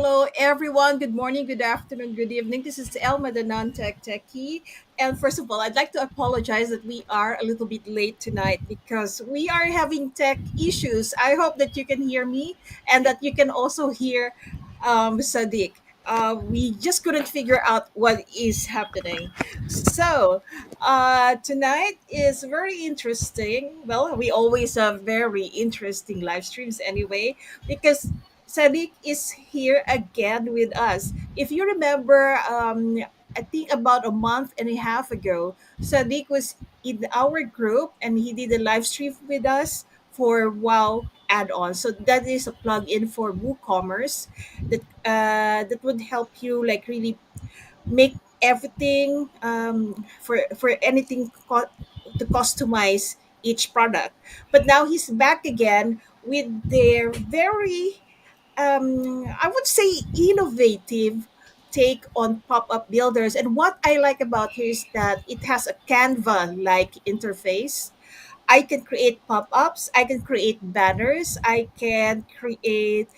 hello, everyone. Good morning, good afternoon, good evening. This is Elma, the Non-Tech Techie. And first of all, I'd like to apologize that we are a little bit late tonight because we are having tech issues. I hope that you can hear me and that you can also hear Sadik. We just couldn't figure out what is happening. So, tonight is very interesting. Well, we always have very interesting live streams anyway, because Sadik is here again with us. If you remember, I think about a month and a half ago, Sadik was in our group and he did a live stream with us for Wow add-on. So that is a plugin for WooCommerce that would help you like really make everything for anything to customize each product. But now he's back again with their very I would say innovative take on pop-up builders. And what I like about here is that it has a Canva-like interface. I can create pop-ups, I can create banners, I can create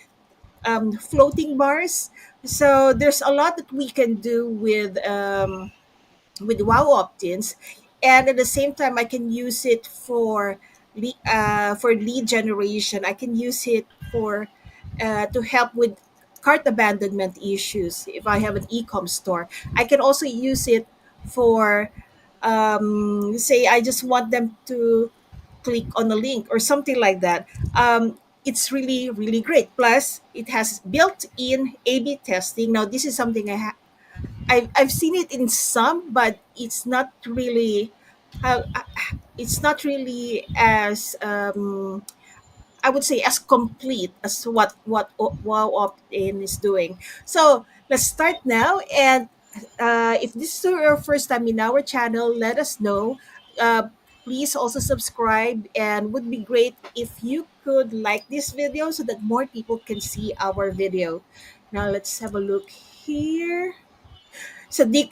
floating bars. So there's a lot that we can do with WowOptins, and at the same time, I can use it for lead generation. I can use it for to help with cart abandonment issues. If I have an e-com store, I can also use it for say I just want them to click on a link or something like that. It's really really great. Plus, it has built-in A/B testing. Now, this is something I've seen it in some, but uh, it's not really as I would say as complete as what Wow Opt-in is doing. So let's start now. And if this is your first time in our channel, let us know. Uh, Please also subscribe, and would be great if you could like this video so that more people can see our video. Now let's have a look here. Sadiq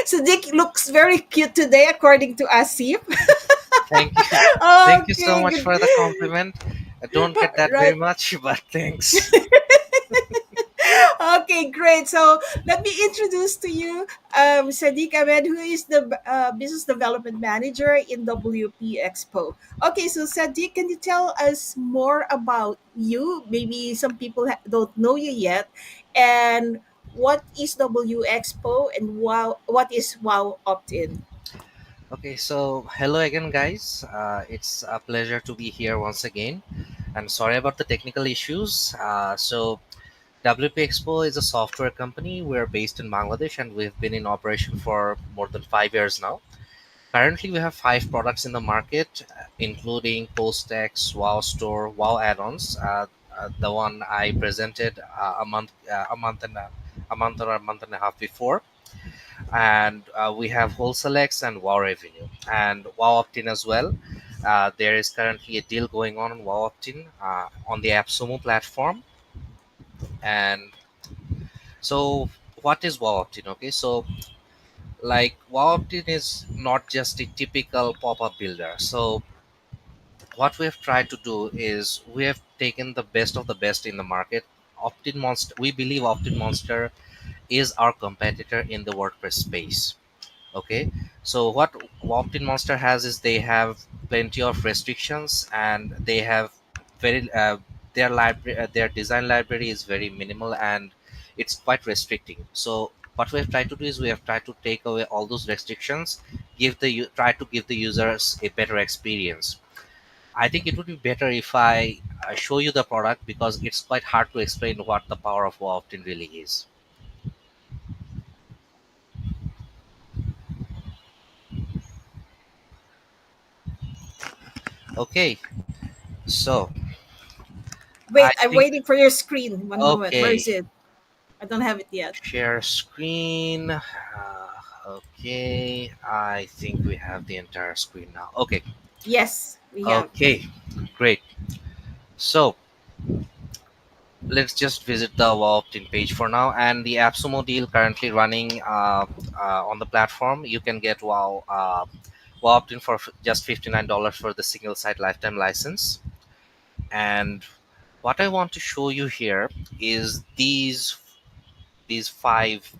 Sadiq looks very cute today, according to Asif. Thank you. Thank you so Okay, much good. for the compliment. I don't get that very Right. much, but thanks. Okay, great. So let me introduce to you Sadik Ahmed, who is the Business Development Manager in WP Expo. Okay, so Sadik, can you tell us more about you? Maybe some people don't know you yet. And what is W Expo and what is Wow Opt-in? Okay, so hello again, guys. It's a pleasure to be here once again. And sorry about the technical issues. WP Expo is a software company. We're based in Bangladesh and we've been in operation for more than 5 years now. Currently, we have five products in the market, including PostX, Wow Store, Wow Add-ons. The one I presented a month or a month and a half before, and we have WholeSelects and Wow Revenue and Wow Optin as well. There is currently a deal going on Wow Optin on the AppSumo platform. And so, what is Wow Optin? Okay, so like Wow Optin is not just a typical pop-up builder. So what we have tried to do is we have taken the best of the best in the market. Optin Monster, we believe Optin Monster is our competitor in the WordPress space. Okay, so what Optin Monster has is they have plenty of restrictions, and they have very their library, their design library is very minimal, and it's quite restricting. So what we have tried to do is we have tried to take away all those restrictions, try to give the users a better experience. I think it would be better if I show you the product, because it's quite hard to explain what the power of WowOptin really is. Okay, so I Wait, I'm think waiting for your screen. One moment. Where is okay, it? I don't have it yet. share screen. Okay, I think we have the entire screen now. Okay, Yes, we have. okay, great. So let's just visit the WowOptin page for now, and the AppSumo deal currently running on the platform. You can get WowOptin for just $59 for the single site lifetime license, and what I want to show you here is these five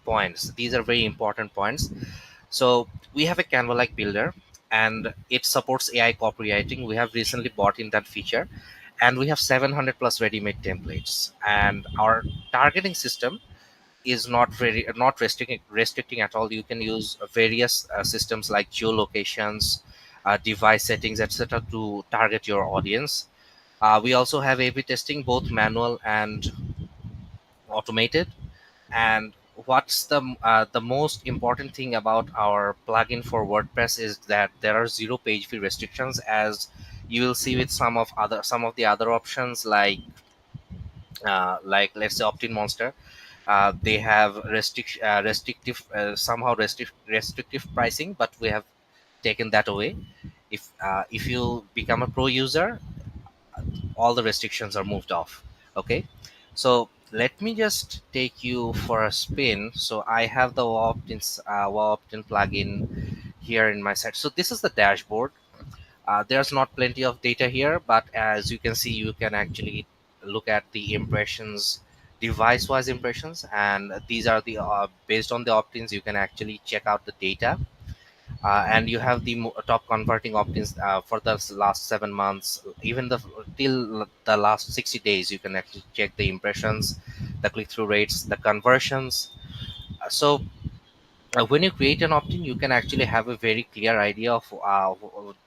points. These are very important points. So we have a Canva-like builder, and it supports AI copywriting. We have recently bought in that feature, and we have 700 plus ready-made templates. And our targeting system is not restricting at all. You can use various systems like geolocations, device settings, etc., to target your audience. We also have A/B testing, both manual and automated. And what's the most important thing about our plugin for WordPress is that there are zero page view restrictions, as you will see with some of the other options like let's say Optin Monster. They have restrictive restrictive pricing, but we have taken that away. If you become a pro user, all the restrictions are moved off. Okay, so let me just take you for a spin. So I have the WowOptin plugin here in my site. So this is the dashboard. There's not plenty of data here, but as you can see, you can actually look at the impressions, device wise impressions, and these are the based on the opt-ins. You can actually check out the data, and you have the top converting opt-ins for the last 7 months, even the till the last 60 days. You can actually check the impressions, the click-through rates, the conversions. So when you create an opt-in, you can actually have a very clear idea of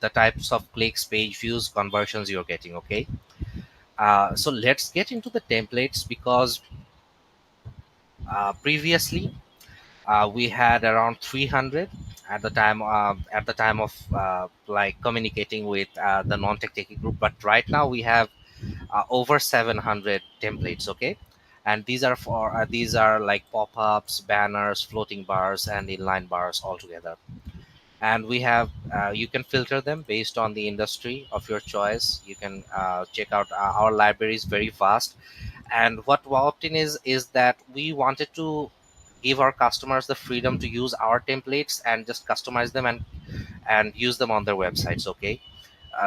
the types of clicks, page views, conversions you're getting. Okay, so let's get into the templates, because previously we had around 300 at the time of like communicating with the non-tech techie group, but right now we have over 700 templates. Okay, and these are like pop-ups, banners, floating bars, and inline bars all together. And we have you can filter them based on the industry of your choice. You can check out our library is very vast. And what WowOptin is that we wanted to give our customers the freedom to use our templates and just customize them and use them on their websites. Okay,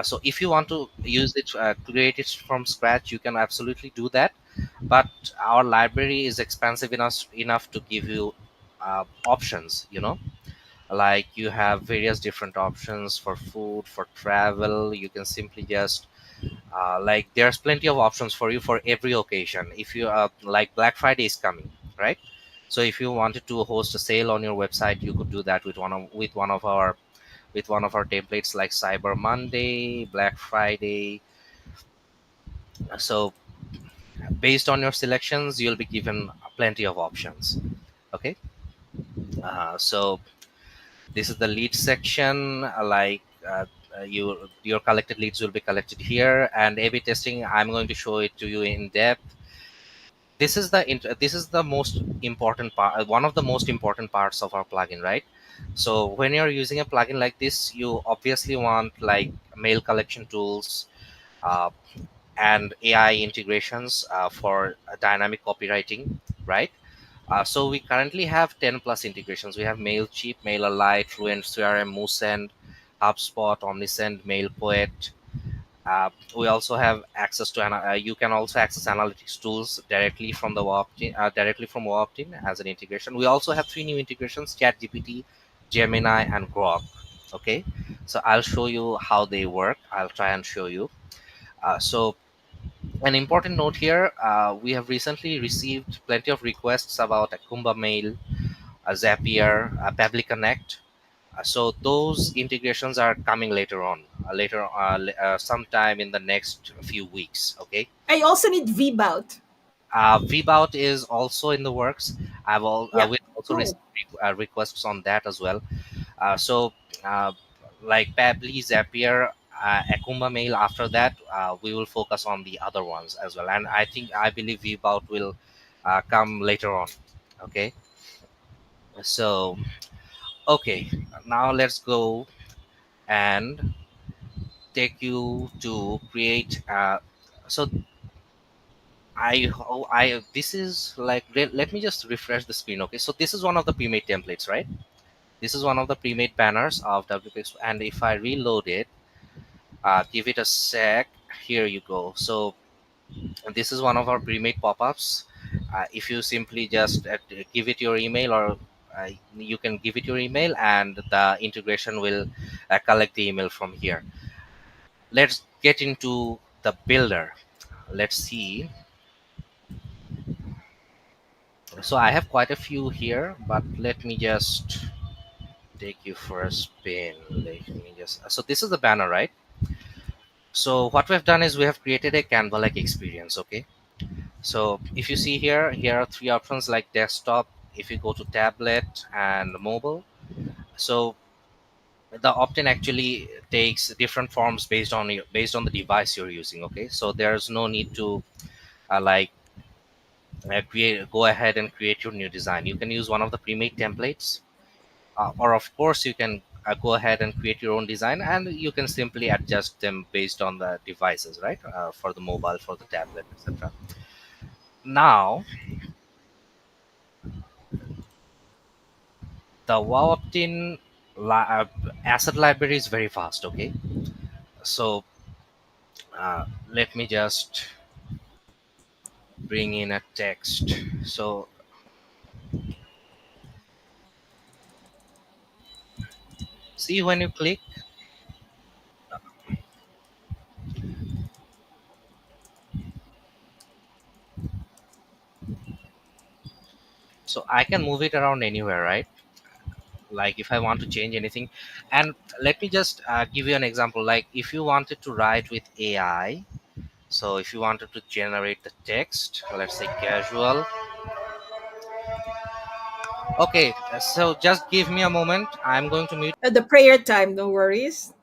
so if you want to use it, create it from scratch, you can absolutely do that. But our library is expansive enough to give you options. You know, like you have various different options for food, for travel. You can simply just like there's plenty of options for you for every occasion. If you like Black Friday is coming, right? So if you wanted to host a sale on your website, you could do that with one of our templates like Cyber Monday, Black Friday. So based on your selections, you'll be given plenty of options. Okay, so this is the lead section. Your collected leads will be collected here, and A/B testing, I'm going to show it to you in depth. This is the most important part, one of the most important parts of our plugin, right? So when you're using a plugin like this, you obviously want like mail collection tools, uh, and AI integrations for dynamic copywriting, right? So we currently have 10 plus integrations. We have Mailchimp, MailerLite, Fluent CRM, Moosend, HubSpot, Omnisend, MailPoet. We also have access to you can also access analytics tools directly from the directly from WowOptin as an integration. We also have three new integrations: ChatGPT, Gemini, and Grok. Okay, so I'll show you how they work. I'll try and show you. So an important note here: we have recently received plenty of requests about Akumba Mail, Zapier, Public Connect. So those integrations are coming later on, sometime in the next few weeks. Okay, I also need VBout. VBout is also in the works. Yeah. We also Cool. received requests on that as well. So like Pabbly, Zapier, Akumba Mail. After that, we will focus on the other ones as well. And I believe VBout will come later on. Okay, so okay, now let's go and take you to create so I this is like let me just refresh the screen. Okay, so this is one of the pre-made templates, right? This is one of the pre-made banners of WPX, and if I reload it, give it a sec, here you go. So And this is one of our pre-made pop-ups. If you simply just give it your email, or you can give it your email, and the integration will collect the email from here. Let's get into the builder. Let's see. So I have quite a few here, but let me just take you for a spin. Let me just. So this is the banner, right? So what we've done is we have created a Canva-like experience. Okay. So if you see here, here are three options like desktop. If you go to tablet and mobile, so the opt-in actually takes different forms based on the device you're using. Okay, so there's no need to like create go ahead and create your new design. You can use one of the pre-made templates, or of course you can go ahead and create your own design, and you can simply adjust them based on the devices, right? For the mobile, for the tablet, etc. Now the WowOptin asset library is very fast. Okay, so let me just bring in a text. So see, when you click, so I can move it around anywhere, right? Like if I want to change anything. And let me just give you an example. Like if you wanted to write with AI, so if you wanted to generate the text, let's say casual. Okay, so just give me a moment. I'm going to mute. The prayer time, no worries.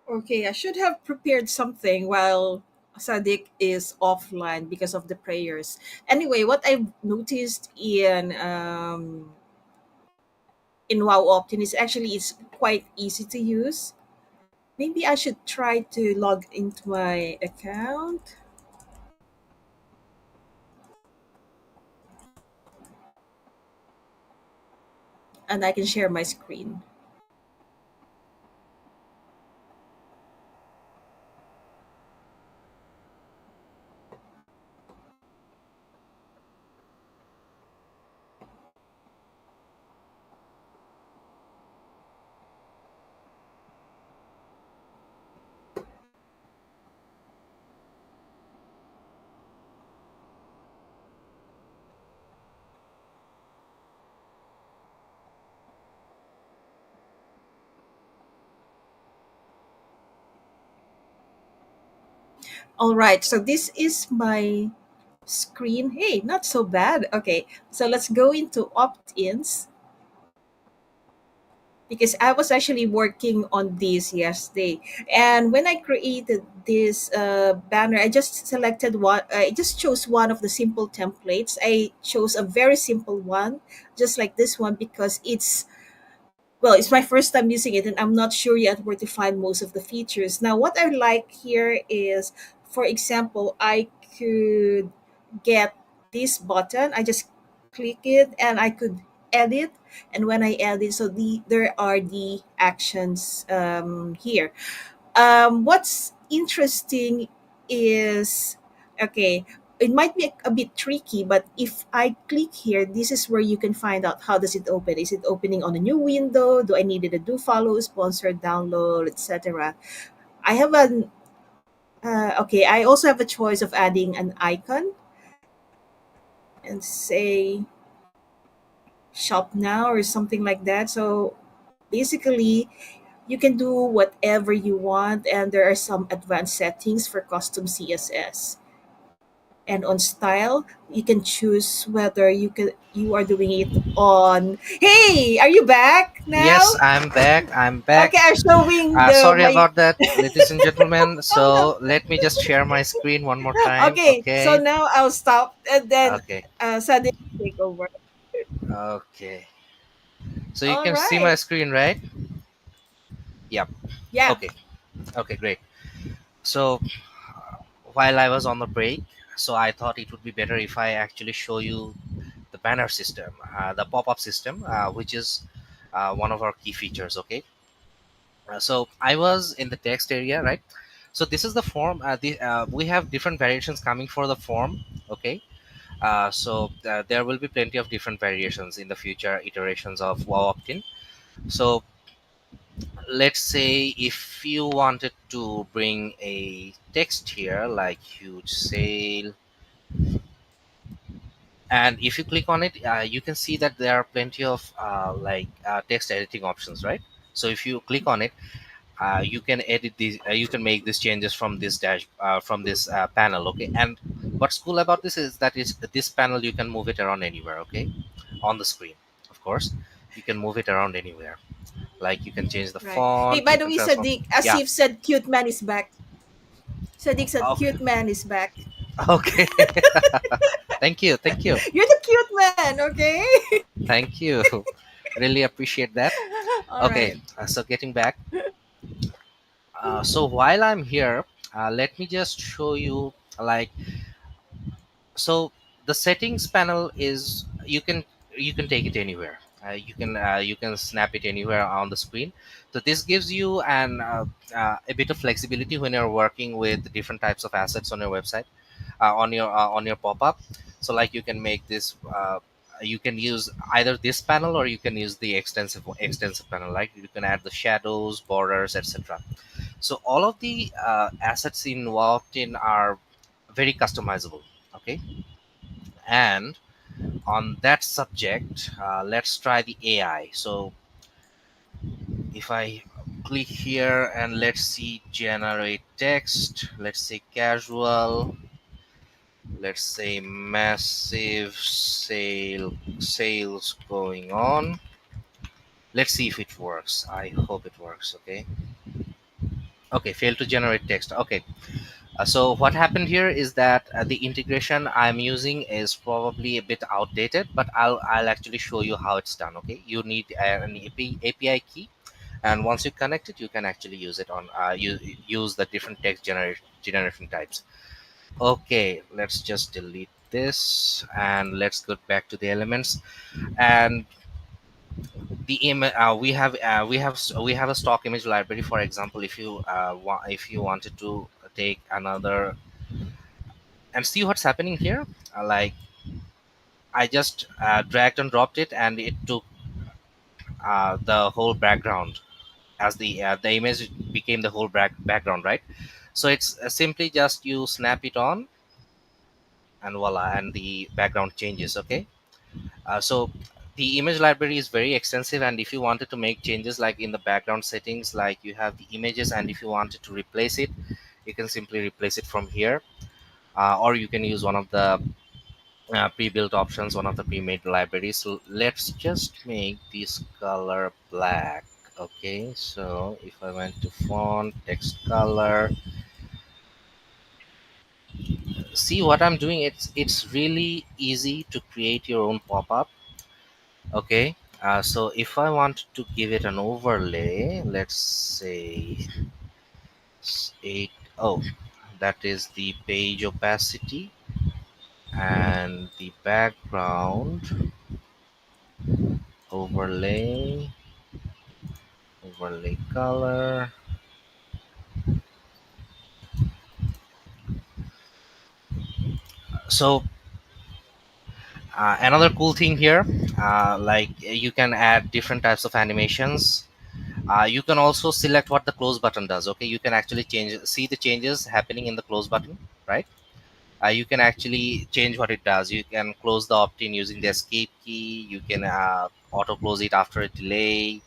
Okay, I should have prepared something while Sadik is offline because of the prayers. Anyway, what I've noticed in WowOptin is actually it's quite easy to use. Maybe I should try to log into my account and I can share my screen. All right, so this is my screen. Hey, not so bad. Okay, so let's go into opt-ins because I was actually working on this yesterday. And when I created this banner, I just selected one, I just chose one of the simple templates. I chose a very simple one, just like this one, because it's my first time using it and I'm not sure yet where to find most of the features. Now, what I like here is, for example, I could get this button. I just click it and I could edit. And when I edit, so there are the actions here. What's interesting is, okay, it might be a bit tricky, but if I click here, this is where you can find out how does it open. Is it opening on a new window? Do I need to do follow, sponsor, download, etc.? I have an okay. I also have a choice of adding an icon and say shop now or something like that. So basically, you can do whatever you want, and there are some advanced settings for custom CSS. And on style, you can choose whether you are doing it on. Hey, are you back Yes, now? I'm back. I'm back. Okay, I'm showing the Sorry my. about that, ladies and gentlemen. Oh no. So let me just share my screen one more time. Okay, so Okay. now I'll stop and then Okay. Sadik take over. Okay. So you All can see my right. screen, right? Yep. Yeah. Okay. Okay, great. So while I was on the break, so I thought it would be better if I actually show you the banner system, the pop-up system, which is one of our key features. Okay. So I was in the text area, right? So this is the form. We have different variations coming for the form. Okay. There will be plenty of different variations in the future iterations of WowOptin. So let's say if you wanted to bring a text here like huge sale, and if you click on it, you can see that there are plenty of text editing options, right? So if you click on it, you can edit these, you can make these changes from this from this panel. Okay. And what's cool about this is that is this panel, you can move it around anywhere. Okay. On the screen, of course, you can move it around anywhere. Like you can change the Right. Hey, font, by you the can way, transform. Sadiq, Yeah. Asif said cute man is back. Sadiq said Okay. cute man is back. Okay. Thank you, thank you, You're the cute man, okay? thank you. Really appreciate that. All Okay. right. So getting back, so while I'm here, let me just show you, like, so the settings panel is, you can take it anywhere. You can snap it anywhere on the screen. So this gives you a bit of flexibility when you're working with different types of assets on your website, on your pop-up. So like you can make this, you can use either this panel or you can use the extensive panel. Like you can add the shadows, borders, etc. So all of the assets in WowOptin are very customizable. Okay. And on that subject, let's try the AI. So if I click here and let's see generate text, let's say casual, let's say massive sales going on. Let's see if it works. I hope it works. Okay. Okay, failed to generate text. Okay. So what happened here is that the integration I'm using is probably a bit outdated, but I'll actually show you how it's done. Okay, you need an API key, and once you connect it, you can actually use it on use the different generation types. Okay, let's just delete this and let's go back to the elements. And we have a stock image library. For example, if you wanted to take another and see what's happening here. Like I just dragged and dropped it, and it took the whole background as the image became the whole background, right? So it's simply just you snap it on, and voila, and the background changes. Okay. So the image library is very extensive, and if you wanted to make changes like in the background settings, like you have the images, and if you wanted to replace it, you can simply replace it from here, or you can use one of the pre-built options, one of the pre-made libraries. So let's just make this color black. Okay, so if I went to font, text color, see what I'm doing, it's really easy to create your own pop-up. Okay. So if I want to give it an overlay, let's say 8, oh, that is the page opacity, and the background overlay, overlay color. So another cool thing here, you can add different types of animations. You can also select what the close button does. Okay, you can actually see the changes happening in the close button, right? You can actually change what it does. You can close the opt-in using the escape key. You can auto close it after a delay.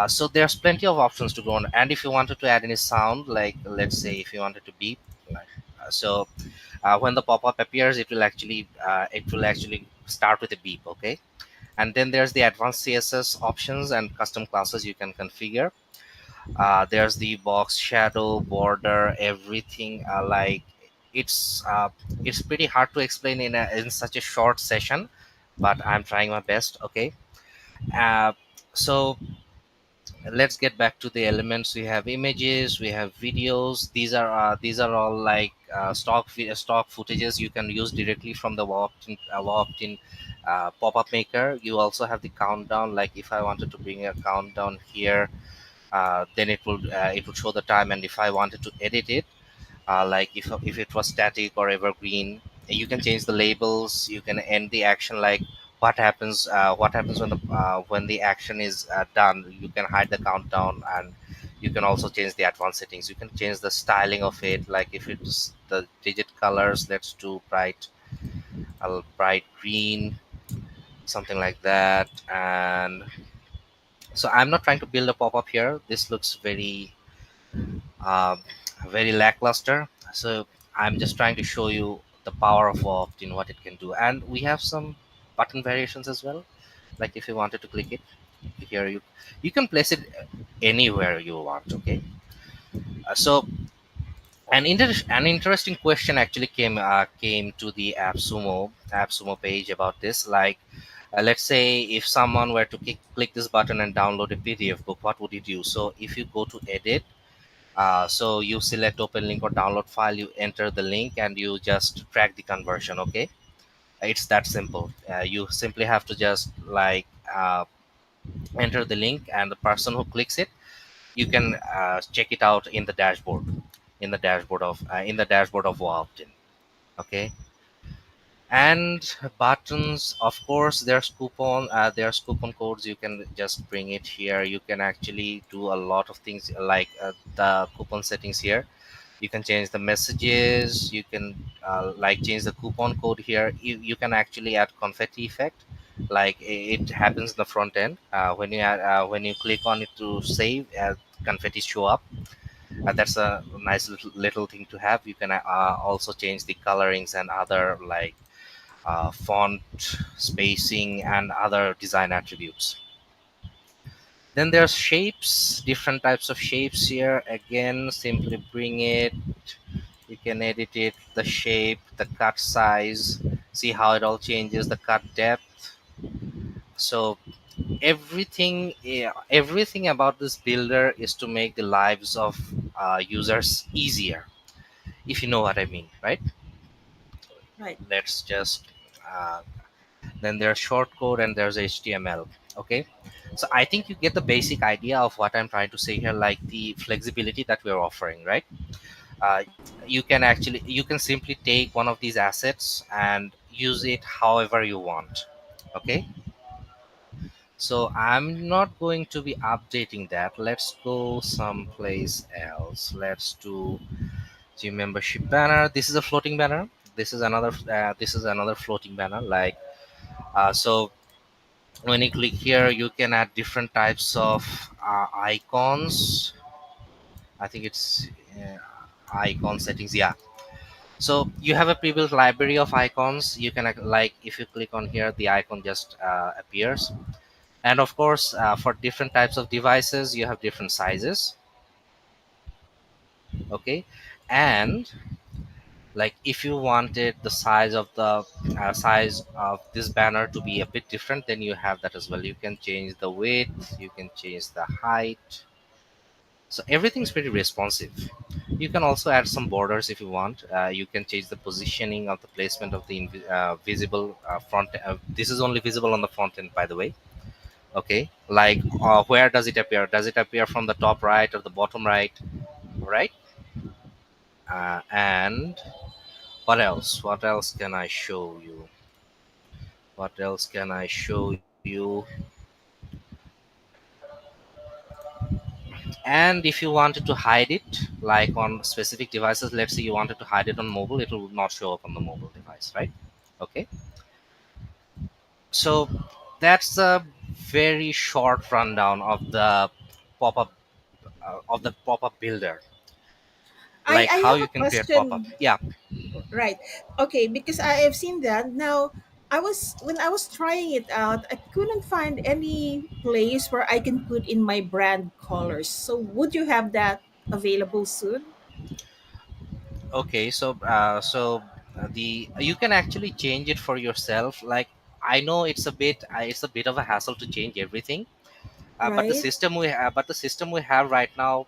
So there's plenty of options to go on. And if you wanted to add any sound, like let's say if you wanted to beep, So when the pop-up appears, it will actually start with a beep. Okay, and then there's the advanced css options and custom classes you can configure. There's the box, shadow, border, everything. It's pretty hard to explain in such a short session, but I'm trying my best. Okay, uh, so let's get back to the elements. We have images, we have videos. These are all like stock footages you can use directly from the WowOptin pop-up maker. You also have the countdown. Like if I wanted to bring a countdown here, then it would show the time. And if I wanted to edit it, like if it was static or evergreen, you can change the labels. You can end the action, like what happens when the action is done. You can hide the countdown, and you can also change the advanced settings. You can change the styling of it, like if it's the digit colors, let's do bright green, something like that. And so I'm not trying to build a pop-up here. This looks um, very lackluster. So I'm just trying to show you the power of opt-in, what it can do. And we have some button variations as well. Like if you wanted to click it here, you can place it anywhere you want. Okay. So an interesting question actually came to the AppSumo page about this. Like, let's say if someone were to click this button and download a PDF book, what would it do? So if you go to edit, so you select open link or download file, you enter the link and you just track the conversion. Okay, it's that simple. You simply have to just enter the link, and the person who clicks it, you can check it out in the dashboard, in the dashboard of WowOptin. Okay, and buttons, of course, there's coupon codes. You can just bring it here. You can actually do a lot of things, like the coupon settings here. You can change the messages. You can like change the coupon code here. You can actually add confetti effect, like it happens in the front end. When you click on it to save, confetti show up. That's a nice little thing to have. You can also change the colorings and other, like font spacing and other design attributes. Then there's shapes, different types of shapes here. Again, simply bring it. You can edit it, the shape, the cut size, see how it all changes, the cut depth. So everything about this builder is to make the lives of users easier, if you know what I mean, right? Right. Let's just uh, then there's shortcode and there's HTML. Okay, so I think you get the basic idea of what I'm trying to say here, like the flexibility that we're offering, right? uh, you can simply take one of these assets and use it however you want. Okay, so I'm not going to be updating that. Let's go someplace else. Let's do gym membership banner. This is a floating banner. This is another floating banner, like so when you click here, you can add different types of icons. I think it's icon settings, yeah. So you have a pre-built library of icons. You can like if you click on here, the icon just appears. And of course, for different types of devices, you have different sizes. Okay, and like if you wanted the size of this banner to be a bit different, then you have that as well. You can change the width, you can change the height. So everything's pretty responsive. You can also add some borders if you want. You can change the positioning of the placement of the visible front. This is only visible on the front end, by the way. Okay, like where does it appear? Does it appear from the top right or the bottom right? Right. And what else? What else can I show you? What else can I show you? And if you wanted to hide it, like on specific devices, let's say you wanted to hide it on mobile, it will not show up on the mobile device, right? Okay, so that's a very short rundown of the pop-up builder. like I how have you a can create pop-up. question. Yeah. Right. Okay, because I have seen that. Now, when I was trying it out, I couldn't find any place where I can put in my brand colors. So, would you have that available soon? Okay, the you can actually change it for yourself. Like, I know it's a bit of a hassle to change everything, but Right? the system we have right now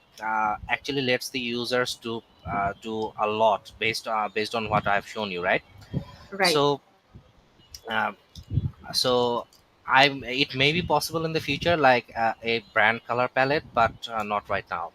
actually lets the users do a lot based on what I've shown you, right? Right. So um, so I'm it may be possible in the future, like a brand color palette, but not right now.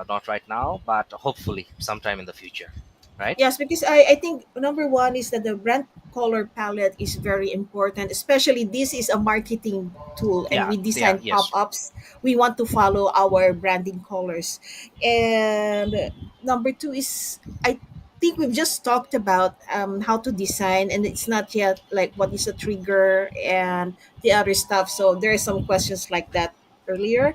Not right now, but hopefully sometime in the future, right? Yes, because I think number one is that the brand color palette is very important, especially this is a marketing tool and Yeah, we yeah, design yes. pop-ups. We want to follow our branding colors. And number two is I think we've just talked about how to design, and it's not yet like what is a trigger and the other stuff. So there are some questions like that earlier.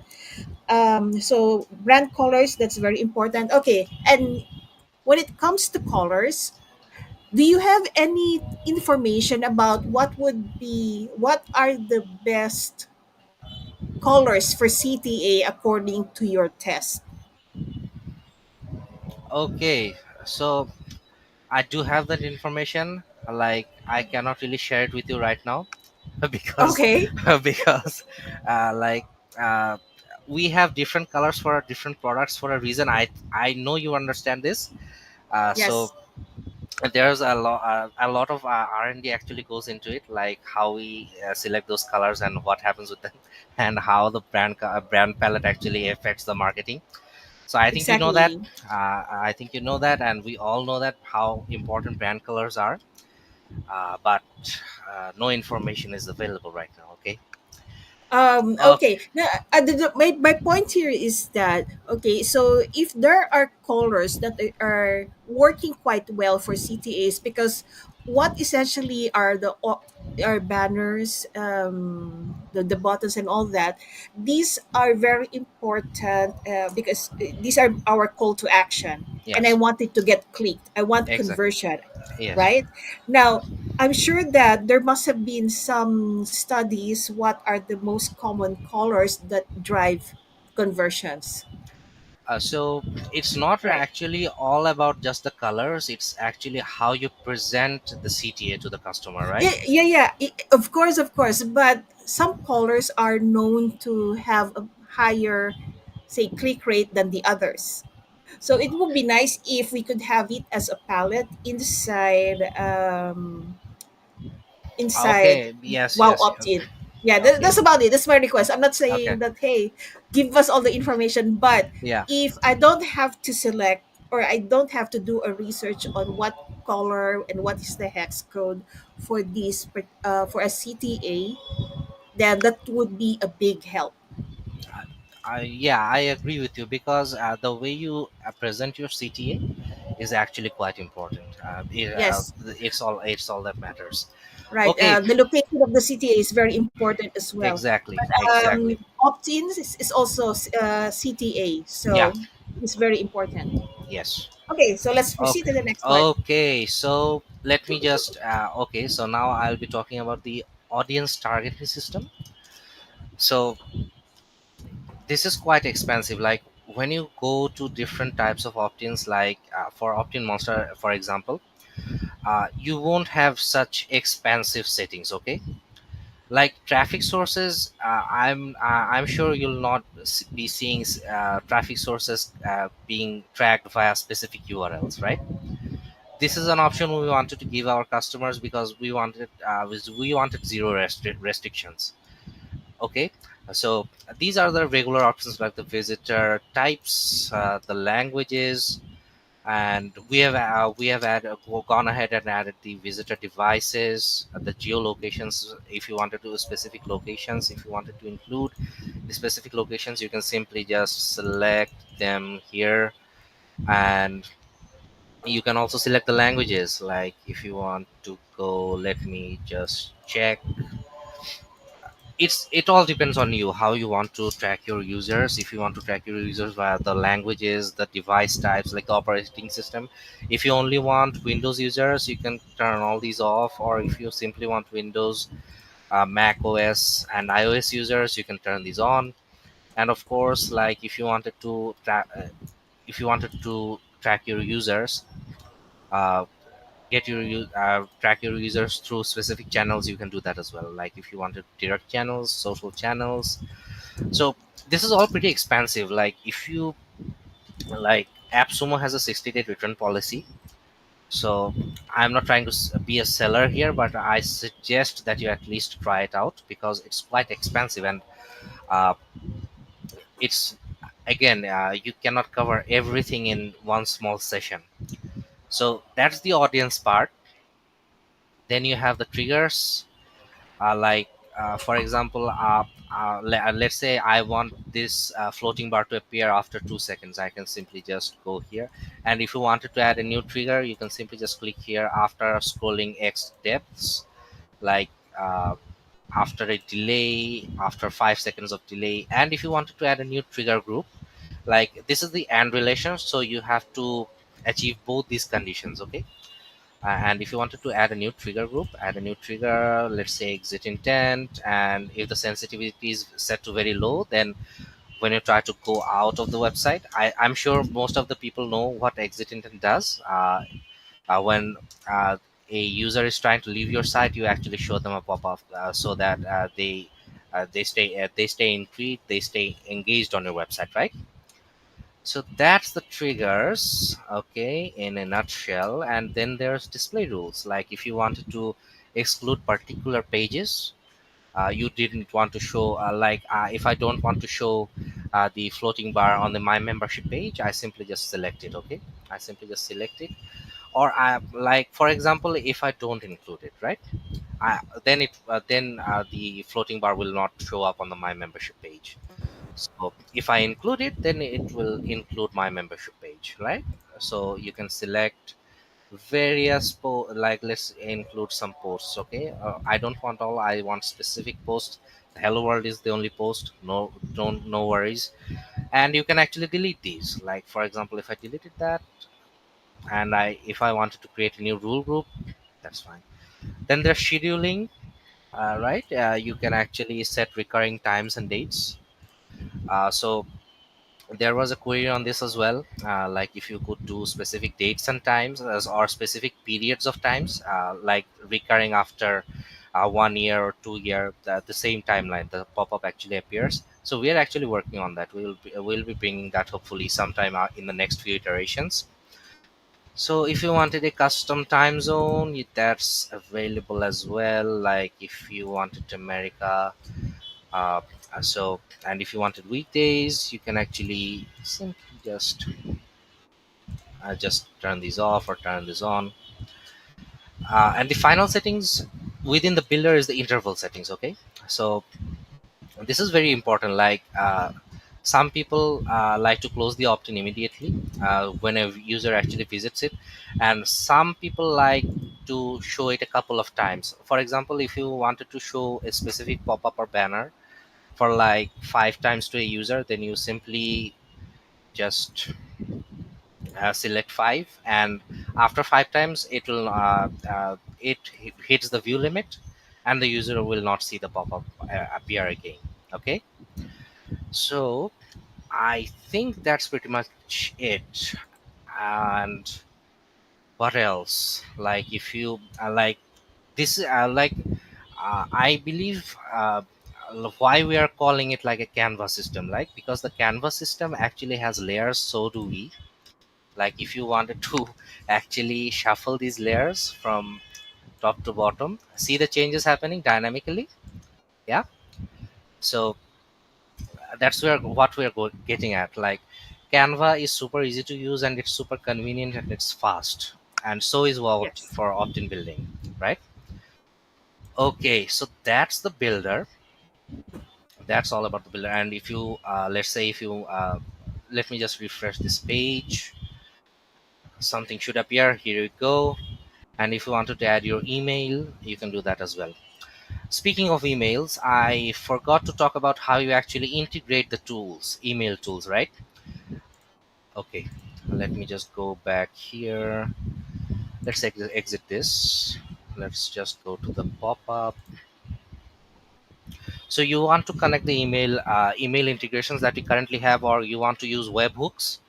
So brand colors, that's very important. Okay, and when it comes to colors, do you have any information about what are the best colors for CTA according to your test? Okay, so I do have that information. Like, I cannot really share it with you right now because Okay. because like uh, we have different colors for different products for a reason. I know you understand this. So Yes. there's a lot of R&D actually goes into it, like how we select those colors and what happens with them, and how the brand palette actually affects the marketing. So I think you know that. Exactly. I think you know that, and we all know that how important brand colors are. But no information is available right now. Okay. Okay. Okay. Now, my point here is that, okay, so if there are colors that are working quite well for CTAs, because what essentially are are banners, the buttons and all that, these are very important because these are our call to action. And I Yes. want it to get clicked. I want Exactly. conversion, Yes. right? Now, I'm sure that there must have been some studies what are the most common colors that drive conversions. So it's not Right. actually all about just the colors. It's actually how you present the CTA to the customer, right? Yeah. Of course, of course. But some colors are known to have a higher, say, click rate than the others. So it would be nice if we could have it as a palette inside Okay. Yes. Wow Yes. Opt-in. Yeah, Okay. that's about it. That's my request. I'm not Okay. saying that, hey, give us all the information, but Yeah. if I don't have to select or I don't have to do a research on what color and what is the hex code for for a CTA, then that would be a big help. Yeah, I agree with you because the way you present your CTA is actually quite important. Yes, It's all that matters. right. Okay. The location of the CTA is very important as well. Exactly. But Exactly. opt-in is also CTA, Yeah. so it's very important. Yes. Okay, so let's proceed Okay. to the next part. Okay. So let me just. Okay. So now I'll be talking about the audience targeting system. So this is quite expensive. Like, when you go to different types of opt-ins, like for opt-in monster, for example, you won't have such expansive settings. Okay. Like traffic sources, I'm sure you'll not be seeing traffic sources being tracked via specific URLs, right? This is an option we wanted to give our customers because we wanted zero restrictions. Okay. So these are the regular options, like the visitor types, the languages, and gone ahead and added the visitor devices, the geolocations. If you wanted to do specific locations, if you wanted to include the specific locations, you can simply just select them here. And you can also select the languages, like if you want to go, let me just check. it all depends on you how you want to track your users. If you want to track your users via the languages, the device types, like the operating system, if you only want Windows users, you can turn all these off. Or if you simply want Windows, Mac OS and iOS users, you can turn these on. And of course, like if you wanted to track your users, uh, track your users through specific channels, you can do that as well. Like if you wanted direct channels, social channels. So this is all pretty expensive. Like if you like, AppSumo has a 60-day return policy. So I'm not trying to be a seller here, but I suggest that you at least try it out because it's quite expensive. And uh, it's again, you cannot cover everything in one small session. So that's the audience part. Then you have the triggers, like for example, let's say I want this floating bar to appear after 2 seconds. I can simply just go here, and if you wanted to add a new trigger, you can simply just click here after scrolling X depths, like after a delay, after 5 seconds of delay. And if you wanted to add a new trigger group, like this is the and relation, so you have to achieve both these conditions. Okay. And if you wanted to add a new trigger group, add a new trigger, let's say exit intent. And if the sensitivity is set to very low, then when you try to go out of the website, I'm sure most of the people know what exit intent does. When a user is trying to leave your site, you actually show them a pop-up, so that they stay intrigued, they stay engaged on your website, right? So that's the triggers, okay, in a nutshell. And then there's display rules. Like if you wanted to exclude particular pages, you didn't want to show, if I don't want to show the floating bar on the my membership page, I simply just select it. Okay, I simply just select it. Or I, like for example, if I don't include it, right? Then the floating bar will not show up on the my membership page. So if I include it, then it will include my membership page, right? So you can select various like let's include some posts. Okay, I don't want all, I want specific posts. The hello world is the only post. No, don't, no worries. And you can actually delete these. Like for example, if I deleted that, and if I wanted to create a new rule group, that's fine. Then there's scheduling, right? You can actually set recurring times and dates. So there was a query on this as well, like if you could do specific dates and times or specific periods of times, like recurring after 1 year or 2 year, the same timeline the pop-up actually appears. So we are actually working on that. We'll be bringing that hopefully sometime out in the next few iterations. So if you wanted a custom time zone, that's available as well. Like if you wanted America, uh, so, and if you wanted weekdays, you can actually simply just turn these off or turn this on. And the final settings within the builder is the interval settings. Okay, so this is very important. Like some people like to close the opt-in immediately when a user actually visits it, and some people like to show it a couple of times. For example, if you wanted to show a specific pop-up or banner for like 5 times to a user, then you simply just select 5, and after 5 times it hits the view limit, and the user will not see the pop-up appear again. Okay, so I think that's pretty much it. And what else? Like if you like this I believe why we are calling it like a canvas system, like because the canvas system actually has layers, so do we. Like if you wanted to actually shuffle these layers from top to bottom, see the changes happening dynamically. Yeah, so that's where what we're getting at. Like Canva is super easy to use, and it's super convenient, and it's fast, and so is WowOptin Yes. for opt-in building, right? Okay, so that's the builder. That's all about the builder. And if you let's say if you let me just refresh this page, something should appear. Here you go. And if you wanted to add your email, you can do that as well. Speaking of emails, I forgot to talk about how you actually integrate the tools, email tools, right? Okay, let me just go back here. Let's exit this. Let's just go to the pop-up. So you want to connect the email integrations that we currently have, or you want to use webhooks.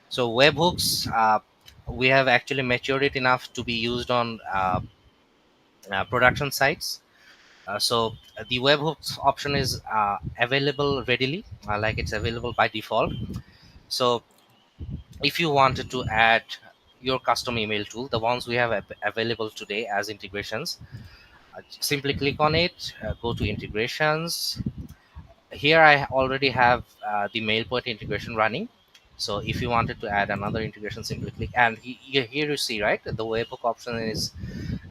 So webhooks, we have actually matured it enough to be used on production sites. So the webhooks option is available readily, like it's available by default. So if you wanted to add your custom email tool, the ones we have available today as integrations, simply click on it, go to integrations. Here I already have the MailPoint integration running. So if you wanted to add another integration, simply click, and here you see, right, the webhook option is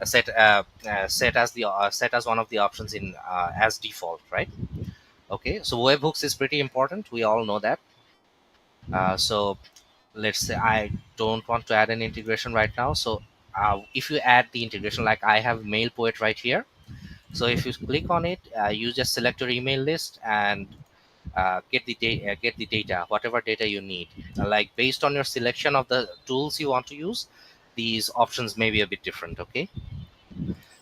set as one of the options in as default, right? Okay, so webhooks is pretty important. We all know that. So let's say I don't want to add an integration right now. So if you add the integration, like I have MailPoint right here. So if you click on it, you just select your email list and get the data, whatever data you need. Like based on your selection of the tools you want to use, these options may be a bit different. Okay,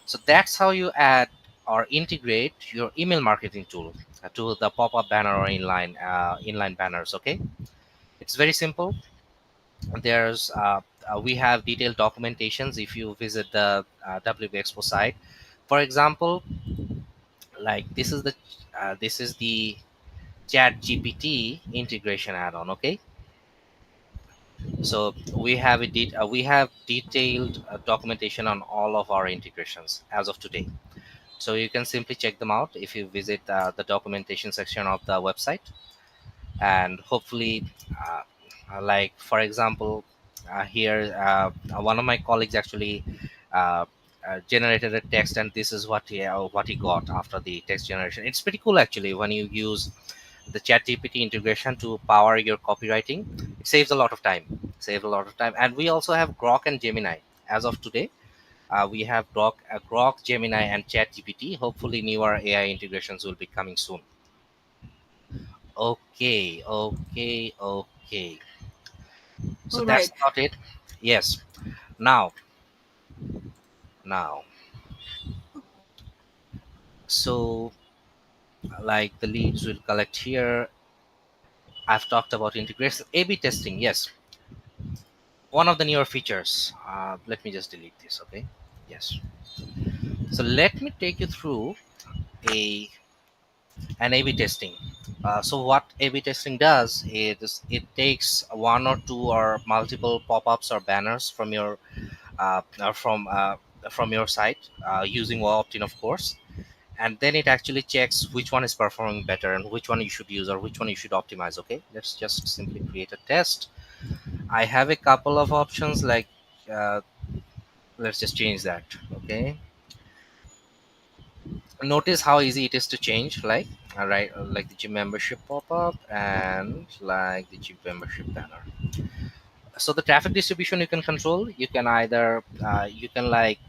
so that's how you add or integrate your email marketing tool to the pop-up banner or inline banners. Okay, it's very simple. There's We have detailed documentations if you visit the WP Expo site. For example, like this is the Chat GPT integration add-on. Okay, so we have detailed documentation on all of our integrations as of today. So you can simply check them out if you visit the documentation section of the website. And hopefully, uh, like for example, here one of my colleagues actually uh, generated a text, and this is what he got after the text generation. It's pretty cool actually when you use the chat gpt integration to power your copywriting. It saves a lot of time, and we also have grok and gemini as of today. We have grok, gemini, and chat gpt. Hopefully newer ai integrations will be coming soon. Okay. So All that's right. about it. Yes. Now, now, so like the leads will collect here. I've talked about integration, A/B testing. Yes, one of the newer features. Let me just delete this. Okay. Yes. So let me take you through a an A/B testing. So what A/B testing does is it takes one or two or multiple pop-ups or banners from your site using WowOptin, of course, and then it actually checks which one is performing better and which one you should use or which one you should optimize. Okay, let's just simply create a test. I have a couple of options, like uh, let's just change that. Okay, notice how easy it is to change, like all right, like the gym membership pop-up and like the gym membership banner. So the traffic distribution you can control. You can either you can like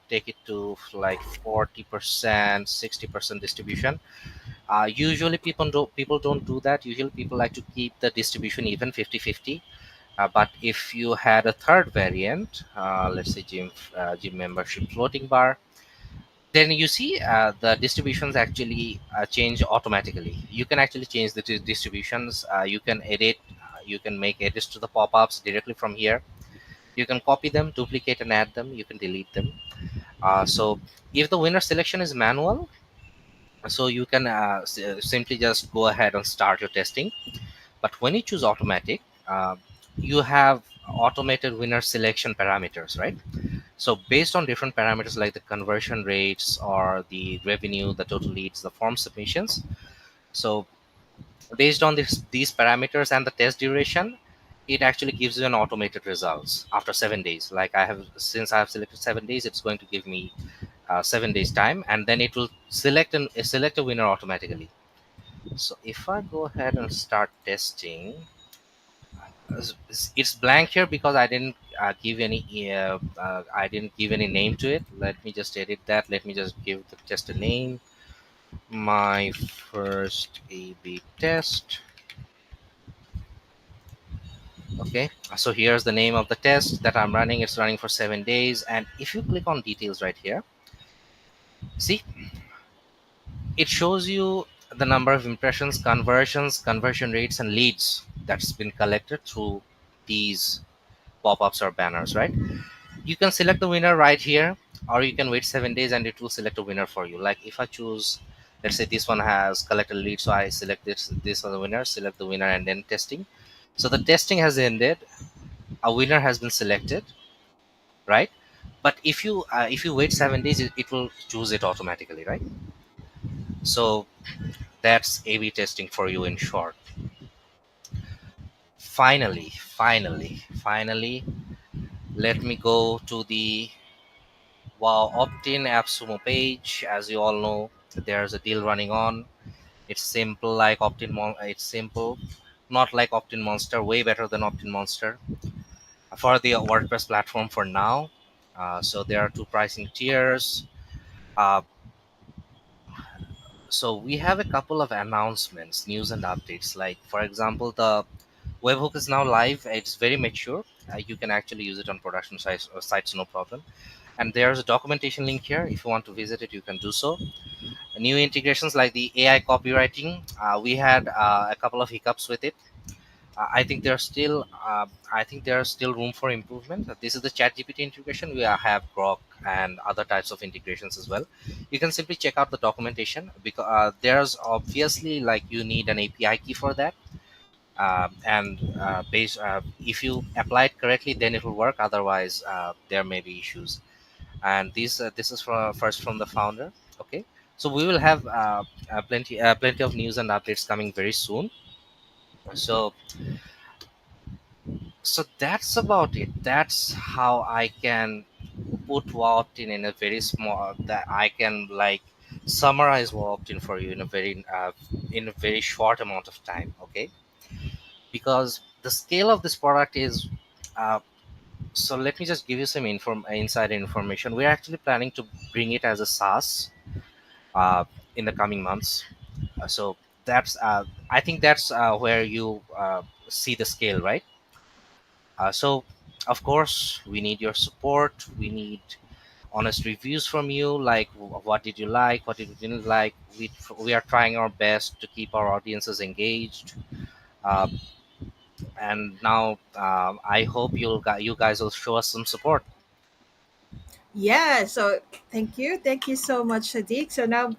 take it to like 40%, 60% distribution. Usually people don't do that. Usually people like to keep the distribution even 50-50. But if you had a third variant, let's say gym membership floating bar, then you see the distributions actually change automatically. You can actually change the distributions. You can edit. You can make edits to the pop-ups directly from here. You can copy them, duplicate, and add them. You can delete them. So if the winner selection is manual, so you can simply just go ahead and start your testing. But when you choose automatic, you have automated winner selection parameters, right? So based on different parameters like the conversion rates or the revenue, the total leads, the form submissions. So based on these parameters and the test duration, it actually gives you an automated results after 7 days. Like since I have selected 7 days, it's going to give me 7 days time, and then it will select a winner automatically. So if I go ahead and start testing, It's blank here because I didn't give any name to it. Let me just edit that. Let me just give just a name. My first A/B test. Okay, so here's the name of the test that I'm running. It's running for 7 days, and if you click on details right here, see, it shows you the number of impressions, conversions, conversion rates, and leads that's been collected through these pop-ups or banners, right? You can select the winner right here, or you can wait 7 days and it will select a winner for you. Like if I choose, let's say this one has collected lead, so I select this as the winner, select the winner, and then testing. So the testing has ended, a winner has been selected, right? But if you wait 7 days, it will choose it automatically, right? So that's A/B testing for you in short. Finally, let me go to the WowOptin AppSumo page. As you all know, there's a deal running on. It's simple like It's simple, not like Optin Monster. Way better than Optin Monster for the WordPress platform for now. So there are two pricing tiers. Uh, so we have a couple of announcements, news, and updates. Like for example, the webhook is now live. It's very mature. You can actually use it on production sites, no problem. And there's a documentation link here. If you want to visit it, you can do so. New integrations like the AI copywriting. We had a couple of hiccups with it. I think there's still room for improvement. This is the ChatGPT integration. We have Grok and other types of integrations as well. You can simply check out the documentation because there's obviously like you need an API key for that. If you apply it correctly, then it will work. Otherwise, there may be issues. And this is from first from the founder. Okay, so we will have plenty of news and updates coming very soon. So that's about it. That's how I can put WowOptin in a very small, that I can like summarize WowOptin for you in a very short amount of time. Okay, because the scale of this product is uh, so let me just give you some inside information. We're actually planning to bring it as a SaaS in the coming months. So that's I think that's where you see the scale, right? So of course we need your support. We need honest reviews from you, like what did you like, what did you didn't like. We are trying our best to keep our audiences engaged. uh, and now I hope you guys will show us some support. Yeah, so thank you so much, Sadiq. So now,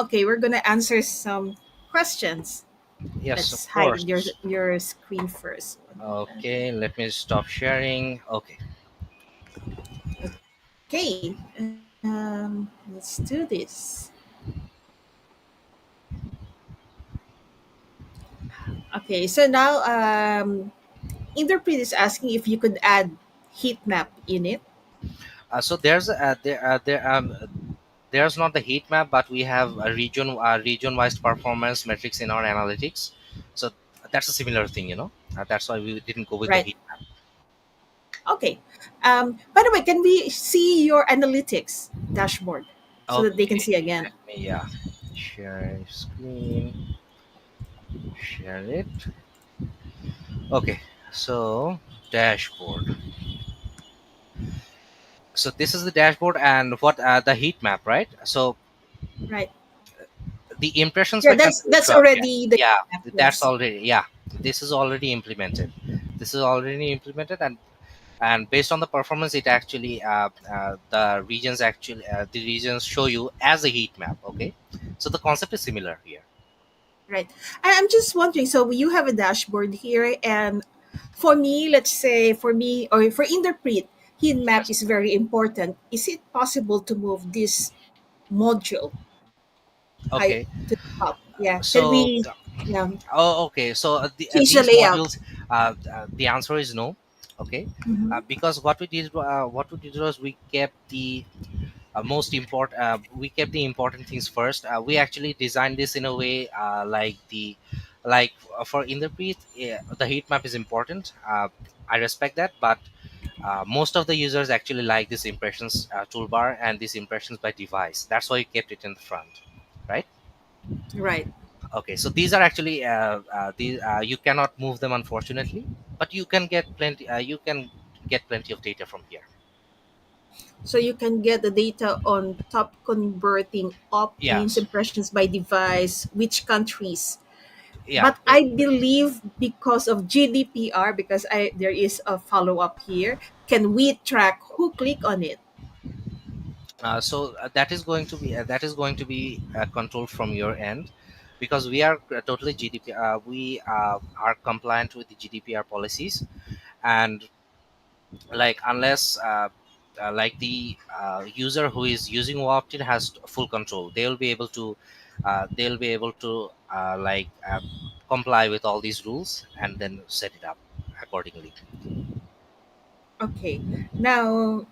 okay, we're gonna answer some questions. Yes, of Let's hide course. your screen first. One moment. Okay, let me stop sharing. Okay. Okay, let's do this. Okay, so now Interpret is asking if you could add heat map in it. So there's not the heat map, but we have a region-wise performance metrics in our analytics. So that's a similar thing, you know. That's why we didn't go with the Right. heat map. Okay. By the way, can we see your analytics dashboard so that they can Okay, see let again? me share screen, share it. Okay, so dashboard. So this is the dashboard, and what the heat map, right? So Right. the impressions Yeah, by that's conversion, yeah, already the yeah, heat map. that's Yes. already, yeah, this is already implemented. This is already implemented, and based on the performance, it actually the regions show you as a heat map. Okay, so the concept is similar here. Right. I'm just wondering. So you have a dashboard here, and for me, let's say for me or for Interpret, heat map Yes. is very important. Is it possible to move this module high Okay, to the top? Yeah. Can so we? Yeah. oh, okay. So Change the these layout. modules, the answer is no. Okay, Mm-hmm. because what we did was we kept the we kept the important things first. We actually designed this in a way like Like for interpret, yeah, the heat map is important. I respect that, but most of the users actually like this impressions toolbar and this impressions by device. That's why you kept it in the front, right? Right. Okay, so these are actually you cannot move them unfortunately, but you can get plenty. You can get plenty of data from here. So you can get the data on top converting opt-ins, Yes, impressions by device, which countries. yeah, But I believe because of GDPR, because there is a follow-up here, can we track who click on it? that is going to be controlled from your end, because we are totally GDPR. We are compliant with the GDPR policies, and like unless like the user who is using WowOptin has full control, they'll be able to comply with all these rules and then set it up accordingly. Okay. Now,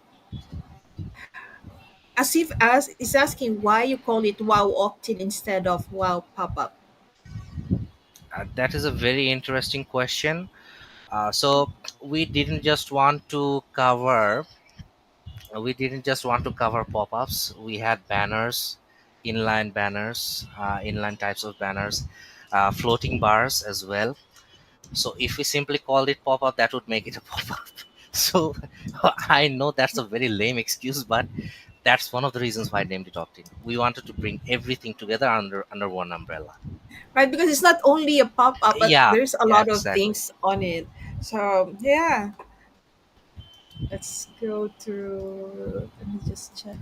as if as is asking why you call it wow opt-in instead of wow pop-up. That is a very interesting question. So we didn't just want to cover we didn't just want to cover pop-ups. We had banners, inline types of banners, floating bars as well. So if we simply called it pop-up, that would make it a pop-up. So I know that's a very lame excuse, but that's one of the reasons why I named it opt-in. We wanted to bring everything together under one umbrella. Right? Because it's not only a pop-up, but Yeah, there's a yeah, lot of exactly. things on it. So yeah, let's go to, let me just check.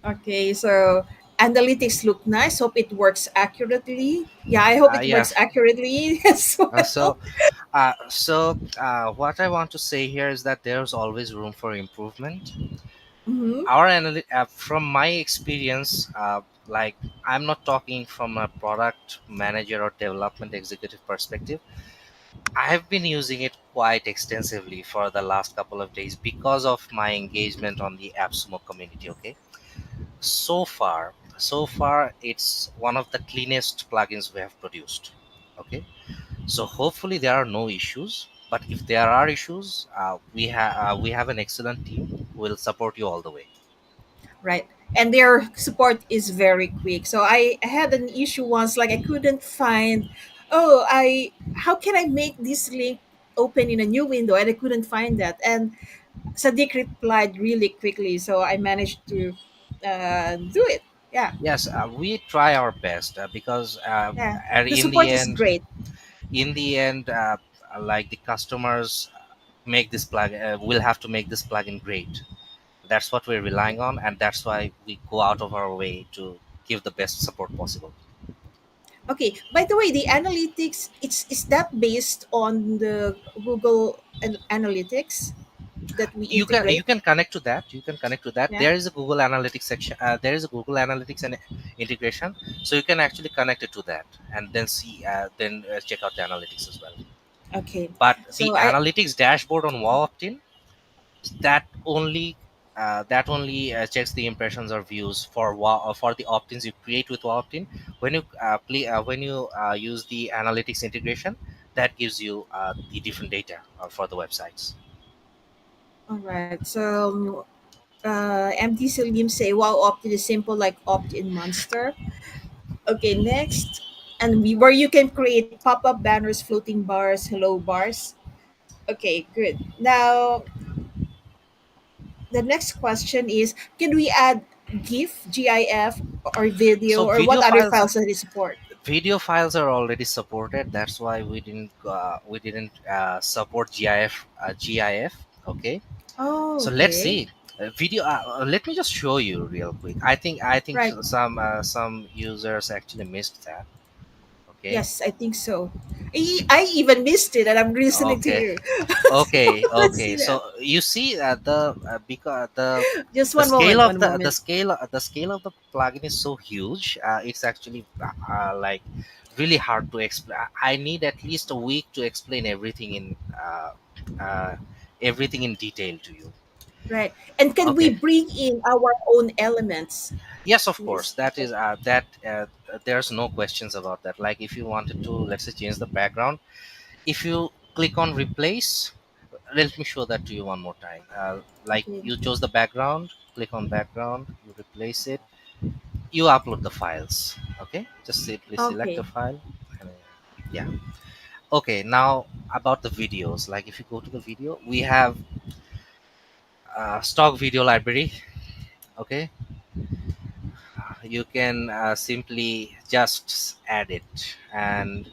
Okay, so analytics look nice. Hope it works accurately. Yeah, I hope it works Yes. accurately as Uh, so, well. what I want to say here is that there's always room for improvement. Hmm. From my experience, like I'm not talking from a product manager or development executive perspective. I have been using it quite extensively for the last couple of days because of my engagement on the AppSumo community. Okay, so far, it's one of the cleanest plugins we have produced. Okay, so hopefully there are no issues. But if there are issues, we have an excellent team who will support you all the way. Right. And their support is very quick. So I had an issue once, like I couldn't find, oh, how can I make this link open in a new window? And I couldn't find that. And Sadiq replied really quickly. So I managed to do it. Yeah. Yes, we try our best because Yeah. and The support is great. in the end, like the customers will have to make this plugin great. That's what we're relying on, and that's why we go out of our way to give the best support possible. Okay. By the way, the analytics, is that based on the Google Analytics that we You integrate? can connect to that. You can connect to that. Yeah. There is a Google Analytics section. There is a Google Analytics and integration, so you can actually connect it to that and then check out the analytics as well. Okay. But the So I analytics dashboard on WowOptin, that only checks the impressions or views for the opt-ins you create with WowOptin. When you use the analytics integration, that gives you the different data for the websites. All right. So MD Salim say, wow, opt-in is simple like opt-in monster. Okay, next. And where you can create pop-up banners, floating bars, hello bars. Okay, good. Now, the next question is, can we add GIF, or video, So or what other files does it support? video files are already supported. That's why we didn't support GIF. Okay, Oh, so let's okay. see. Video. Let me just show you real quick. I think Right. some users actually missed that. Okay. Yes, I think so. I even missed it and I'm listening to Okay. you. Okay. Let's Okay. see that. So you see the because Just the one scale moment, of one moment. the scale of the plugin is so huge. It's actually like really hard to explain. I need at least a week to explain uh, everything in detail to you. Right. And can we Okay. bring in our own elements Yes, of in course. this? That is that. There's no questions about that. Like if you wanted to, let's say, change the background, if you click on replace, let me show that to you one more time. Like Okay. you chose the background, click on background, you replace it, you upload the files. Okay, just simply select a Okay. file. And, yeah. Okay. Now about the videos. Like if you go to the video, we have stock video library. Okay, you can simply just add it and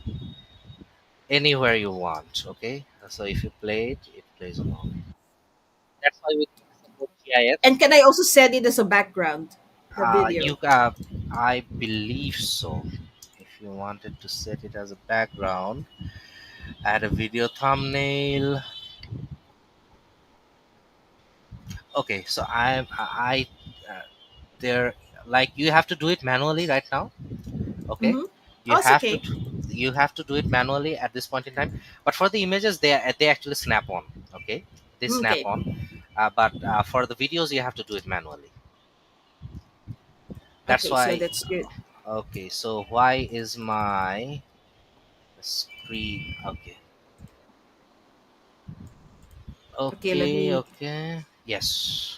anywhere you want. Okay, so if you play it, it plays along. That's why we support And GIS. can I also set it as a background, the You video? I believe so. If you wanted to set it as a background, add a video thumbnail. Okay, so I uh, there, like you have to do it manually right now. Okay, Mm-hmm. you Oh, it's have to okay. you have to do it manually at this point in time. But for the images, they actually snap on. Okay, they snap Okay. on. But for the videos, you have to do it manually. That's Okay, so why. that's good. Okay, so why is my screen? Okay, Okay, let okay, me. okay. Yes.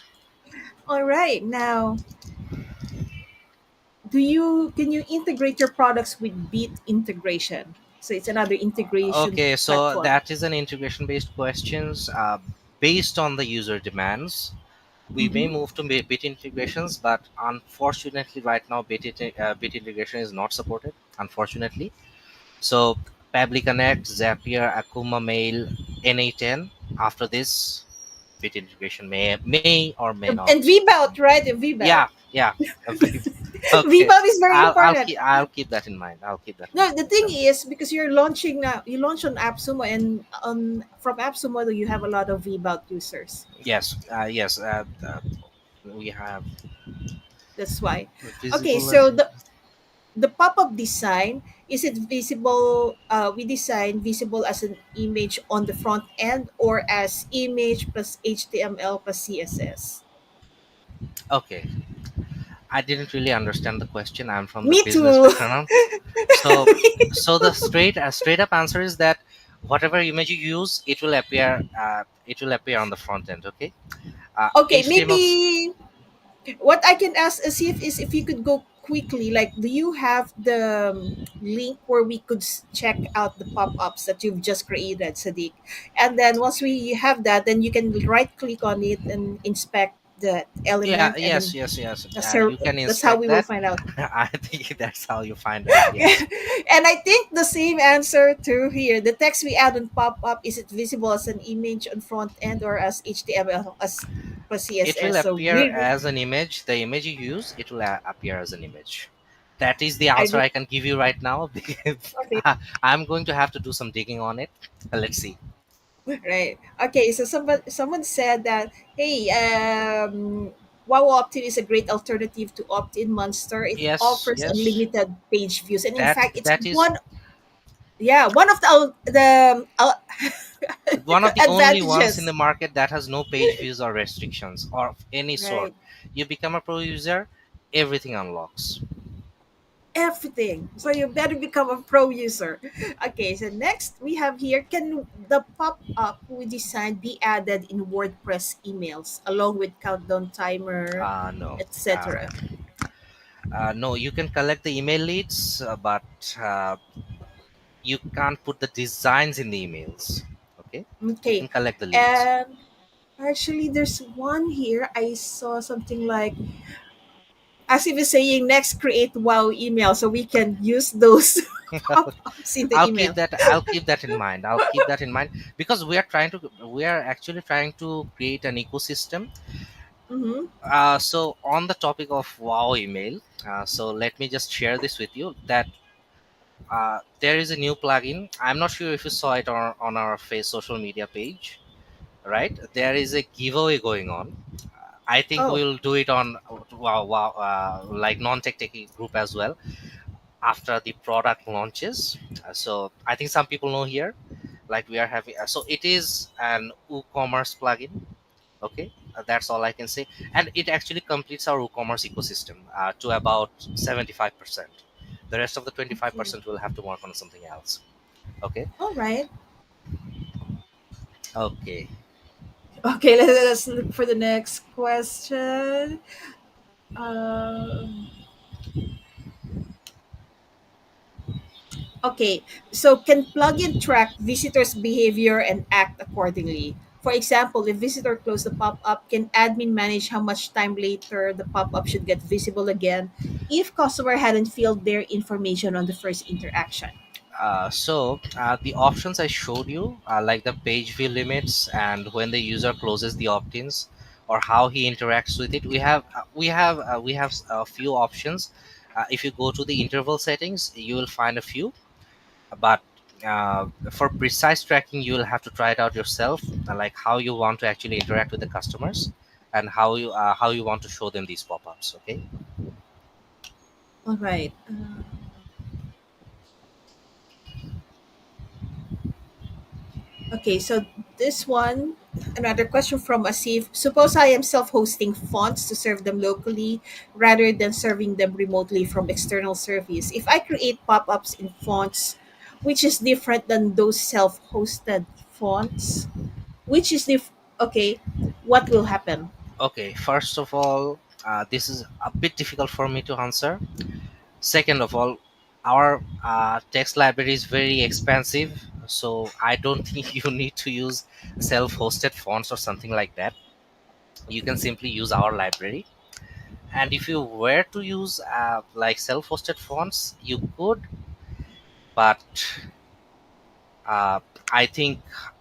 All right. Now, can you integrate your products with Bit integration? So it's another integration Okay, so platform. that is an integration based questions based on the user demands. We may Mm-hmm. move to bit integrations, but unfortunately, right now, bit integration is not supported. Unfortunately, so Pably Connect, Zapier, Akuma Mail, NA10. After this, bit integration may or may And not. VBOut, right? And VBOut. Yeah, yeah. Okay, VBOut is very important. I'll keep that in mind. I'll keep that in No, mind the as thing well. is because you're launching now, you launch on AppSumo, and on from AppSumo you have a lot of VBOut users. Yes, yes. We have That's why. Okay, visible as so the pop-up design, is it visible, we design visible as an image on the front end or as image plus HTML plus CSS? okay. I didn't really understand the question. I'm from the Me business too. background, so the straight up answer is that whatever image you use, it will appear on the front end. Okay, Okay, HTML. maybe what I can ask Asif is if you could go quickly, like, do you have the link where we could check out the pop-ups that you've just created, Sadiq? And then once we have that, then you can right click on it and inspect the Yeah, element, and yes, then yes, yes. that's how, You can that's how inspect we will that. find out. I think that's how you find out. Yes, And I think the same answer to here. The text we add on pop-up, is it visible as an image on front end or as HTML as plus it will CSS? So appear we, as an image. The image you use, it will appear as an image. That is the I answer did. I can give you right now because Okay. I'm going to have to do some digging on it. Let's see. Right. Okay. So someone said that, hey, WowOptin is a great alternative to Opt-in Monster. It Yes, offers yes. unlimited page views, and in That fact, it's that is one, yeah, one of one of the only ones in the advantages. market that has no page views or restrictions or of any sort. Right. You become a pro user, everything unlocks. Everything. So you better become a pro user. Okay. So next we have here: can the pop-up we designed be added in WordPress emails along with countdown timer, No. etc.? No, you can collect the email leads, but you can't put the designs in the emails. Okay, you Okay. can collect the leads. And actually, there's one here. I saw something like, as if it's saying next create wow email, so we can use those pop-ups in the email. I'll keep that in mind. I'll keep that in mind because we are actually trying to create an ecosystem. Mm-hmm. So on the topic of wow email, so let me just share this with you that there is a new plugin. I'm not sure if you saw it on our face social media page. Right, there is a giveaway going on. I think Oh, we'll do it on like non-tech techie group as well after the product launches. So I think some people know here, like we are having. So it is an WooCommerce plugin. Okay. That's all I can say. And it actually completes our e-commerce ecosystem to about 75%. The rest of the Okay. 25% will have to work on something else. Okay. All right. Okay. Okay, let's look for the next question. Um, okay, so can plugin track visitors' behavior and act accordingly? For example, if visitor close the pop-up, can admin manage how much time later the pop-up should get visible again if customer hadn't filled their information on the first interaction? The options I showed you, like the page view limits and when the user closes the opt-ins or how he interacts with it, we have a few options. If you go to the interval settings, you will find a few, but for precise tracking, you will have to try it out yourself, like how you want to actually interact with the customers and how you want to show them these pop-ups. Okay. All right. Okay, so this one, another question from Asif. Suppose I am self hosting fonts to serve them locally rather than serving them remotely from external service. If I create pop ups in fonts, which is different than those self hosted fonts, which is okay, what will happen? Okay, first of all, this is a bit difficult for me to answer. Second of all, our text library is very expensive, so I don't think you need to use self-hosted fonts or something like that. You can simply use our library. And if you were to use like self-hosted fonts, you could, but uh, I think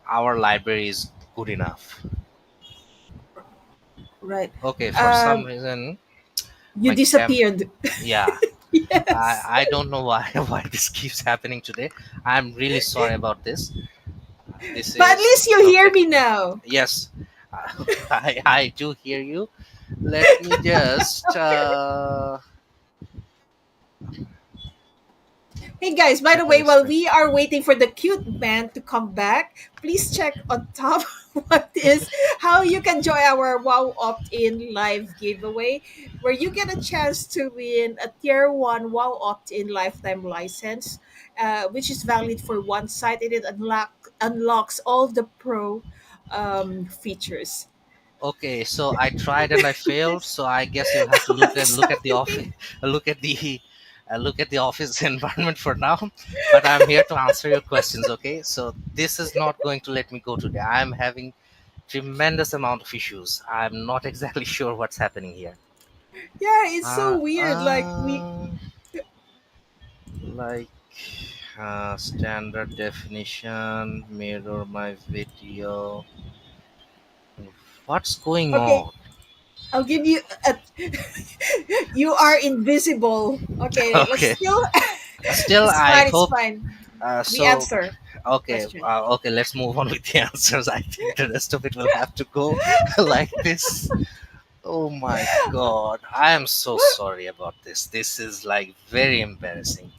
our library is good enough. Right. Okay, for some Um, reason, you my cam, disappeared. yeah, Yes. I don't know why why this keeps happening today. I'm really sorry about this. This But at is least you hear okay. me now. Yes, I do hear you. Let me just Hey guys, by the share my way, while screen. we are waiting for the cute man to come back, please check on top what is how you can join our Wow Opt-in live giveaway where you get a chance to win a tier 1 Wow Opt-in lifetime license which is valid for one site and it unlocks all the pro features. Okay, so I tried and I failed. So I guess you'll have to I'm look at the office, sorry. look at the office environment for now. But I'm here to answer your questions. Okay, so this is not going to let me go today. I'm having tremendous amount of issues. I'm not exactly sure what's happening here. Yeah, it's Uh, so weird. uh, like standard definition, mirror my video. What's going Okay, on? I'll give you a you are invisible. Okay, let's Okay, still. still It's I fine. It's hope. fine. We So answer okay, question. okay. Let's move on with the answers. I think the rest of it will have to go like this. Oh my god, I am so sorry about this. This is like very embarrassing.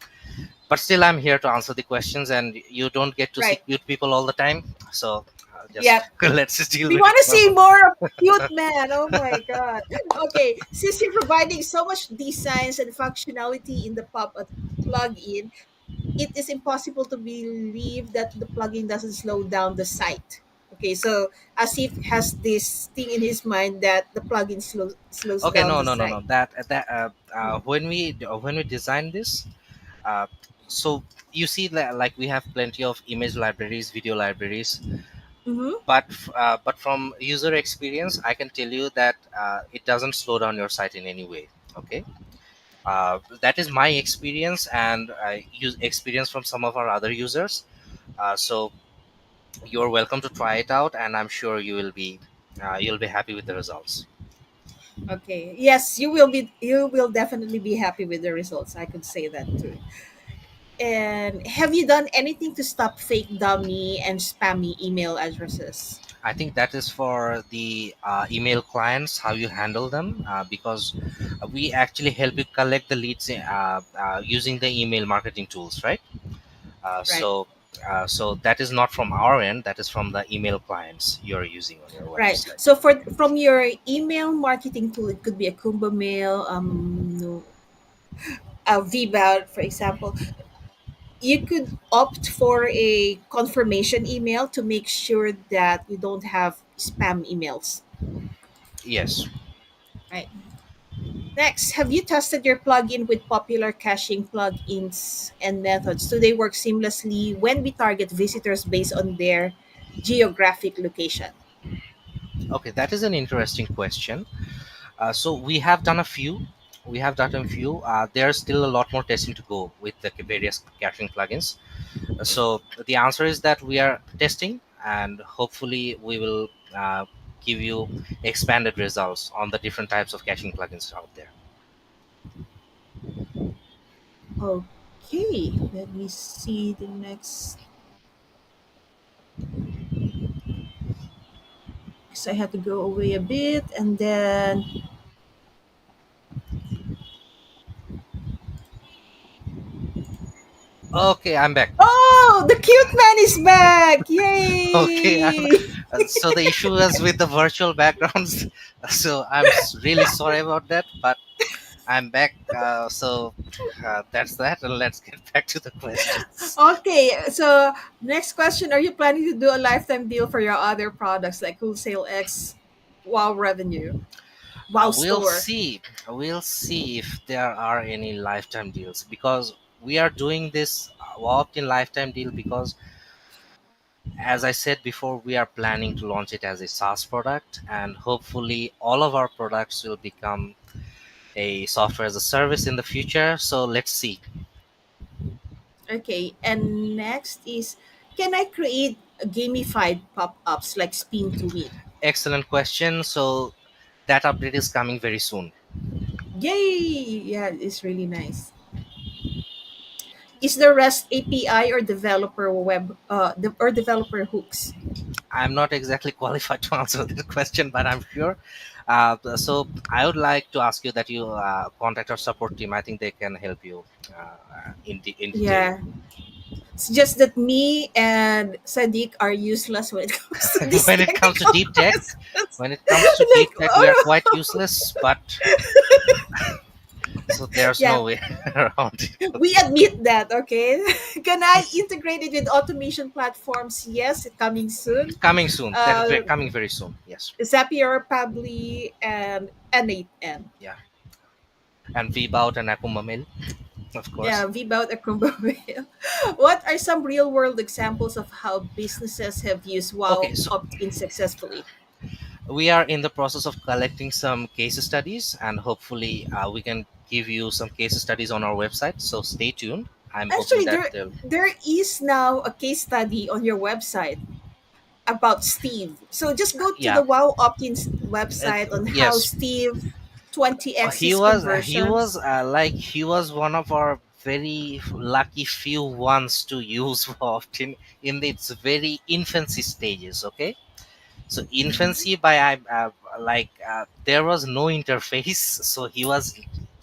But still, I'm here to answer the questions, and you don't get to see Right. cute people all the time. So just Yep. let's just deal We with it want to for a see moment. more of cute man. Oh my god. Okay. Since you're providing so much designs and functionality in the pop-up plugin, it is impossible to believe that the plugin doesn't slow down the site. Okay, so Asif has this thing in his mind that the plugin slows Okay, down no, the no, no, no. site. When we designed this, uh, so you see that like we have plenty of image libraries, video libraries, Mm-hmm. but from user experience, I can tell you that it doesn't slow down your site in any way. Okay, that is my experience, and I use experience from some of our other users. So you're welcome to try it out, and I'm sure you'll be happy with the results. Okay. Yes, you will definitely be happy with the results. I could say that too. And have you done anything to stop fake dummy and spammy email addresses? I think that is for the email clients, how you handle them, because we actually help you collect the leads using the email marketing tools, right? Right. So that is not from our end, that is from the email clients you're using on your Right. website. So for from your email marketing tool, it could be a Kumba Mail, no, a Vbout, for example. You could opt for a confirmation email to make sure that you don't have spam emails. Yes. Right. Next, have you tested your plugin with popular caching plugins and methods? Do they work seamlessly when we target visitors based on their geographic location? Okay, that is an interesting question. So we have done a few. There's still a lot more testing to go with the various caching plugins. So the answer is that we are testing, and hopefully we will give you expanded results on the different types of caching plugins out there. Okay, let me see the next. Because I had to go away a bit and then. Okay, I'm back. Oh, the cute man is back! Okay, Yay! so the issue was with the virtual backgrounds. So I'm really sorry about that, but I'm back. So that's that, and let's get back to the questions. Okay, so next question: are you planning to do a lifetime deal for your other products like Wholesale X, Wow Revenue, Wow We'll Store? see. We'll see if there are any lifetime deals, because we are doing this opt-in lifetime deal because, as I said before, we are planning to launch it as a SaaS product, and hopefully all of our products will become a software as a service in the future. So let's see. Okay, and next is: can I create gamified pop ups like Spin to Win? Excellent question. So that update is coming very soon. Yay! Yeah, it's really nice. Is there REST API or developer hooks? I'm not exactly qualified to answer this question, but I'm sure. So I would like to ask you that you contact our support team. I think they can help you in detail. Yeah, it's just that me and Sadik are useless when it comes to these When it comes to technical deep tech, questions. when it comes to Like, deep tech, we are oh quite no. useless. But so there's Yeah, no way around it. we admit that. Okay, can I integrate it with automation platforms? Yes, it's coming soon. Coming soon. That is Uh, coming very soon. Yes. Zapier, Pably, and N8N. Yeah. And Vbout and Akumamil, of course. Yeah, Vbout Acromba Whale. What are some real world examples of how businesses have used Okay, Wow so opt-in successfully? we are in the process of collecting some case studies, and hopefully we can give you some case studies on our website. So stay tuned. I'm hoping Actually, that there is now a case study on your website about Steve. So just go to yeah. the Wow Opt-in's website on how Yes. Steve 20x he his was he was conversions. like he was one of our very lucky few ones to use often in its very infancy stages. Okay, so infancy by there was no interface, so he was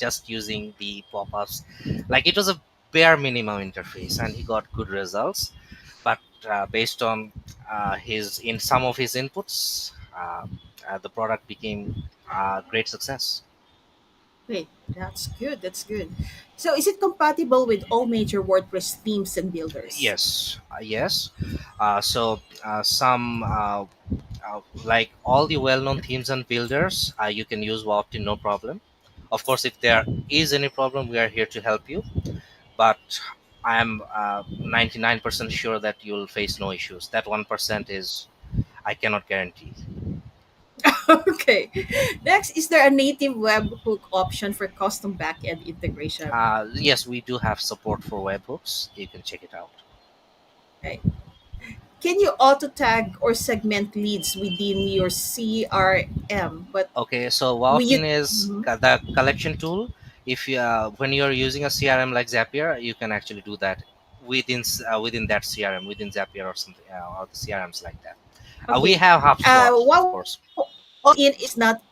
just using the pop-ups, like it was a bare minimum interface, and he got good results. But based on his in some of his inputs, the product became a great success. Wait, that's good. That's good. So is it compatible with all major WordPress themes and builders? Yes. Some like all the well-known themes and builders, you can use WowOptin, no problem. Of course, if there is any problem, we are here to help you. But I am 99% sure that you'll face no issues. That 1% is I cannot guarantee. Okay. Next, is there a native webhook option for custom backend integration? Yes, we do have support for webhooks. You can check it out. Right. Can you auto tag or segment leads within your CRM? But Okay, so we WowOptin use. is Mhm. the collection tool. If you when you're using a CRM like Zapier, you can actually do that within that CRM, within Zapier or something, or the CRMs like that. We Okay. have HubSpot, of Wow course. opt-in is not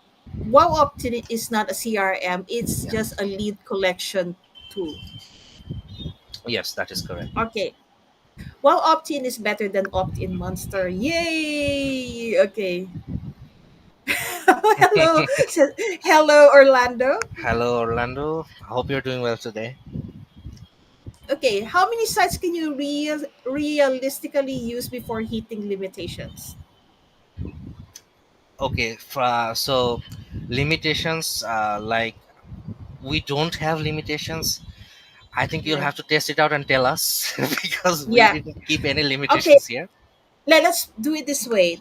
Wow opt-in is not a CRM. It's Yeah. just a lead collection tool. Yes, that is correct. Okay. While opt-in is better than opt-in monster. Yay! Okay. Hello. Hello, Orlando. Hello, Orlando. I hope you're doing well today. Okay, how many sites can you realistically use before hitting limitations? Okay, so limitations, like we don't have limitations. I think you'll Right. have to test it out and tell us because we Yeah. didn't keep any Okay, limitations here. let's do it this way.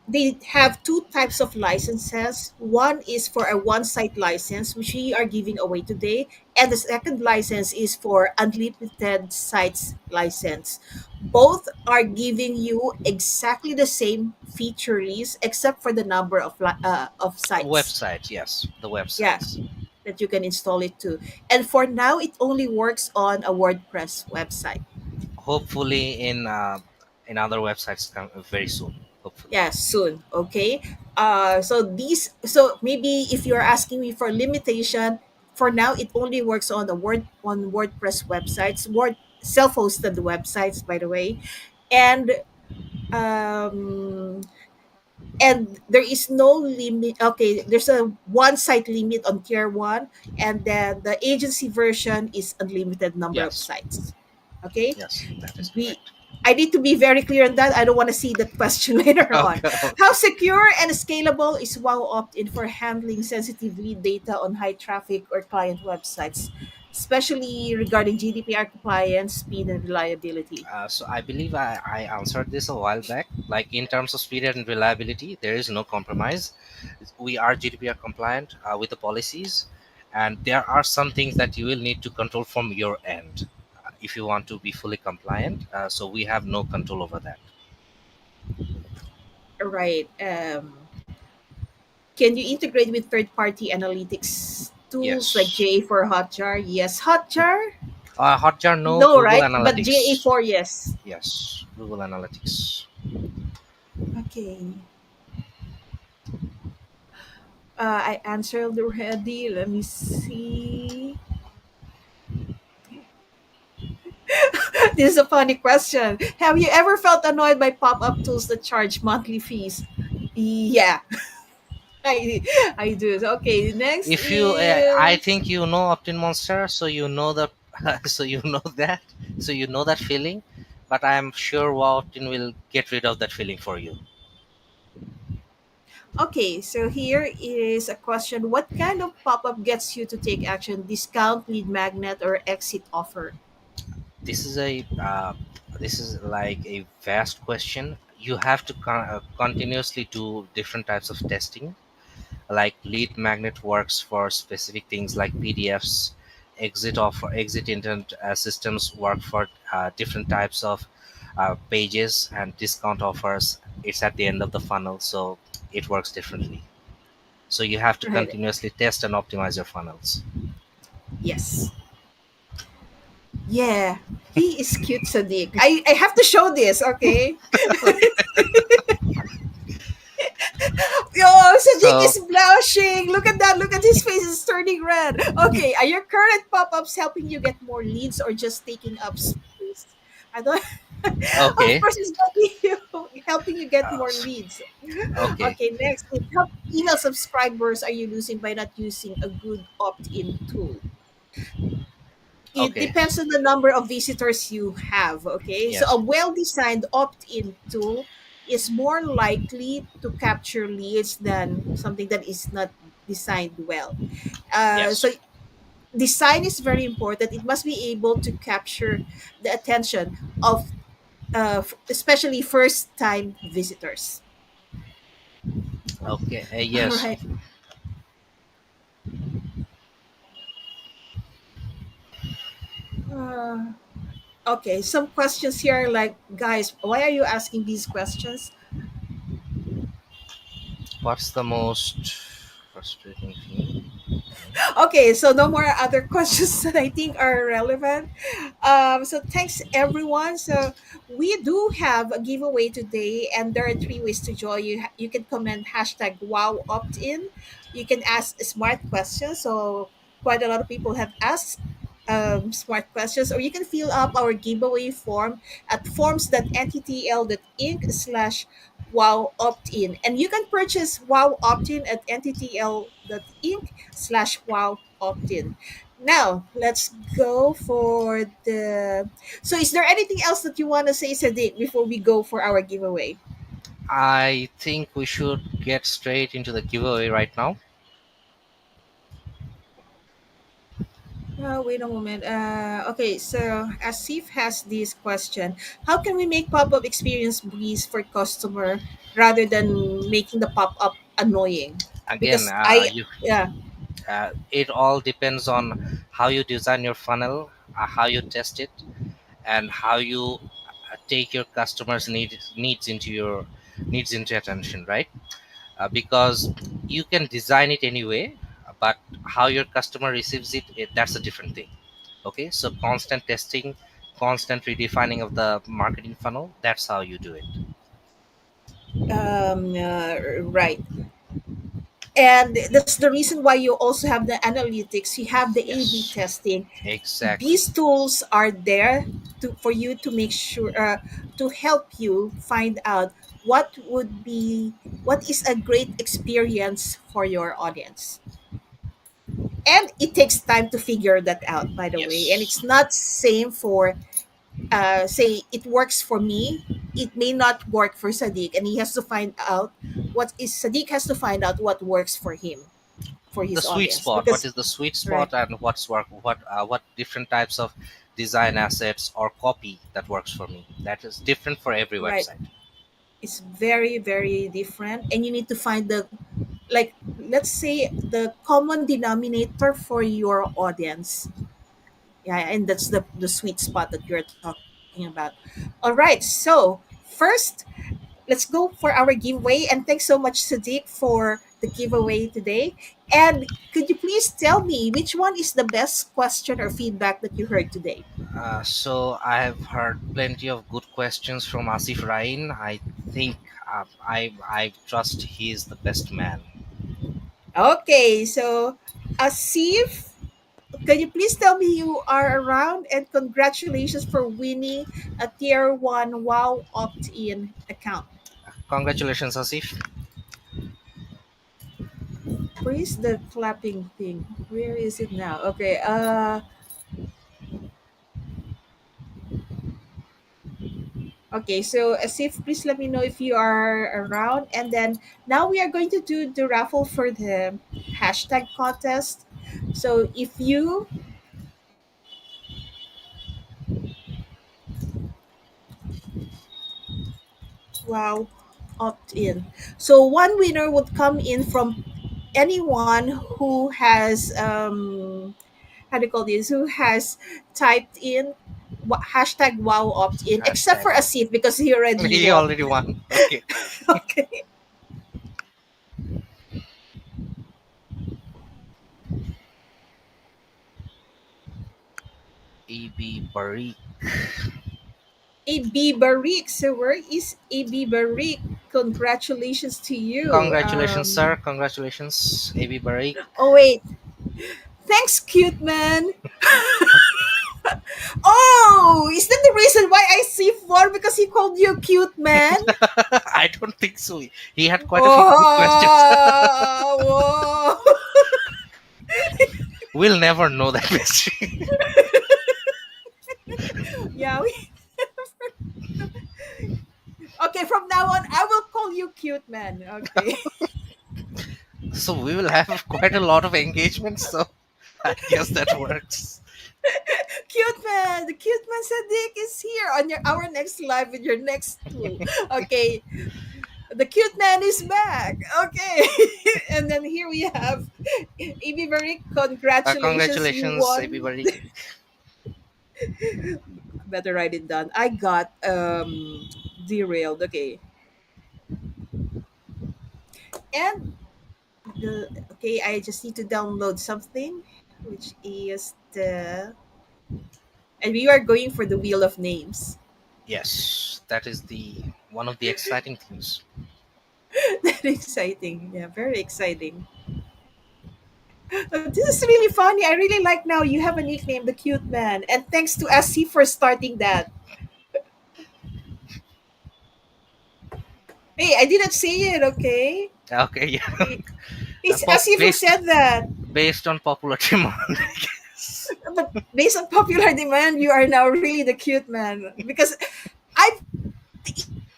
They have two types of licenses. One is for a one site license, which we are giving away today, and the second license is for unlimited sites license. Both are giving you exactly the same feature list, except for the number of sites. Websites, yes, the Yeah, websites. that you can install it to. And for now, it only works on a WordPress website. Hopefully, in other websites very soon. Hopefully, Yeah, soon. Okay. So maybe if you're asking me for limitation, for now it only works on the WordPress websites, word self-hosted websites, by the way, and um there is no limit. Okay, there's a one site limit on tier one, and then the agency version is unlimited number of yes, sites. Okay, yes, that is we correct. I need to be very clear on that. I don't want to see that question later on. Okay, How okay. secure and scalable is Wow Opt-in for handling sensitive lead data on high traffic or client websites, especially regarding GDPR compliance, speed, and reliability? So I believe I answered this a while back. Like in terms of speed and reliability, there is no compromise. We are GDPR compliant with the policies, and there are some things that you will need to control from your end if you want to be fully compliant. So we have no control over that. Right. Can you integrate with third-party analytics tools like Yes. JA for Hotjar? Yes, Hotjar. Hotjar, no. No, Google right? But JA Analytics, for yes. yes. Google Analytics. Okay. I answered already. Let me see. This is a funny question. Have you ever felt annoyed by pop-up tools that charge monthly fees? Yeah, I I do. Okay, next If you, I is think you know Optin Monster, so you know the, so you know that, so you know that feeling. But I am sure Optin will get rid of that feeling for you. okay. So here is a question: what kind of pop-up gets you to take action? Discount, lead magnet, or exit offer? This is a, this is like a vast question. You have to continuously do different types of testing. Like lead magnet works for specific things like PDFs. Exit intent systems work for different types of pages, and discount offers, it's at the end of the funnel, so it works differently. So you have to Right. continuously test and optimize your funnels. Yes. Yeah. He is cute, Sadiq. I have to show this. Okay. Yo, Sadiq So is blushing. Look at that. Look at his face is turning red. Okay, are your current pop-ups helping you get more leads or just taking up space? I don't. Of okay, course, it's helping you get more s- leads. okay, Okay, next is how many email subscribers are you losing by not using a good opt-in tool? It okay, depends on the number of visitors you have. Okay, so a yes, well-designed opt-in tool is more likely to capture leads than something that is not designed well. So yes, design is very important. It must be able to capture the attention of especially first-time visitors. okay, All yes. right. Uh, okay, some questions here like, guys, why are you asking these questions? What's the most frustrating thing? Okay, so no more other questions that I think are relevant. So thanks everyone. So we do have a giveaway today, and there are three ways to join. You can comment hashtag Wow Opt In. You can ask smart questions. So quite a lot of people have asked. smart questions, or you can fill up our giveaway form at forms.nttl.inc/wow opt-in. And you can purchase wow opt-in at nttl.inc/wow opt-in. Now, let's go for the. So, is there anything else that you want to say, Sadiq, before we go for our giveaway? I think we should get straight into the giveaway right now. Wait a moment. Okay, so Asif has this question. How can we make pop-up experience breeze for customer rather than making the pop-up annoying? Again, Because yeah, it all depends on how you design your funnel, how you test it, and how you take your customers' needs into attention, right? Because you can design it anyway, but how your customer receives it, that's a different thing. Okay, so constant testing, constant redefining of the marketing funnel, that's how you do it. right. And that's the reason why you also have the analytics. You have the A/B Yes, testing. exactly. These tools are there for you to make sure to help you find out what is a great experience for your audience. And it takes time to figure that out, by the way. And Yes, it's not same for say it works for me. It may not work for Sadiq, and he has to find out Sadiq has to find out what works for him, for the his sweet audience. spot, what Because is the sweet right, spot, and what different types of design assets or copy that works for me, that is different for every right. website. It's very, very different, and you need to find the, like, let's say, the common denominator for your audience. Yeah, and that's the sweet spot that you're talking about. All right, so first, let's go for our giveaway. And thanks so much, Sadiq, for the giveaway today. And could you please tell me which one is the best question or feedback that you heard today? So I have heard plenty of good questions from Asif Rain. I think I trust he is the best man. Okay, so Asif, can you please tell me you are around, and congratulations for winning a tier 1 Wow opt-in account. Congratulations, Asif. Where is the clapping thing? Where is it now? Okay, okay, so Asif, please let me know if you are around. And then now we are going to do the raffle for the hashtag contest. So if you, wow, opt in. So one winner would come in from anyone who has, how do you call this, who has typed in hashtag wow opt in, except Hashtag. for Asif because he already He won. already won. Okay. Okay. EB Barik. AB Barik. So where is AB Barik? Congratulations to you. Congratulations, sir. Congratulations, AB Barik. Oh wait, thanks, cute man. Oh, is that the reason why I see four, because he called you cute man? I don't think so. He had quite a few good questions. Oh, whoa. We'll never know that mystery. Yeah. Okay, from now on, I will call you cute man. Okay. So we will have quite a lot of engagement. So I guess that works. Cute man. The cute man Sadiq is here on our next live with your next clue. Okay. The cute man is back. Okay. And then here we have Ibi Barik. Congratulations. You Congratulations, AB won. Barik. Better write it down. I got derailed. Okay. And okay, I just need to download something, which is the, and we are going for the wheel of names. Yes, that is the one of the exciting things. That exciting. Yeah, very exciting. This is really funny. I really like now you have a nickname, the cute man. And thanks to SC for starting that. Hey, I didn't say it, okay? Okay, yeah. It's Asif who Based said that. on popular demand, I guess. But based on popular demand, you are now really the cute man. Because I've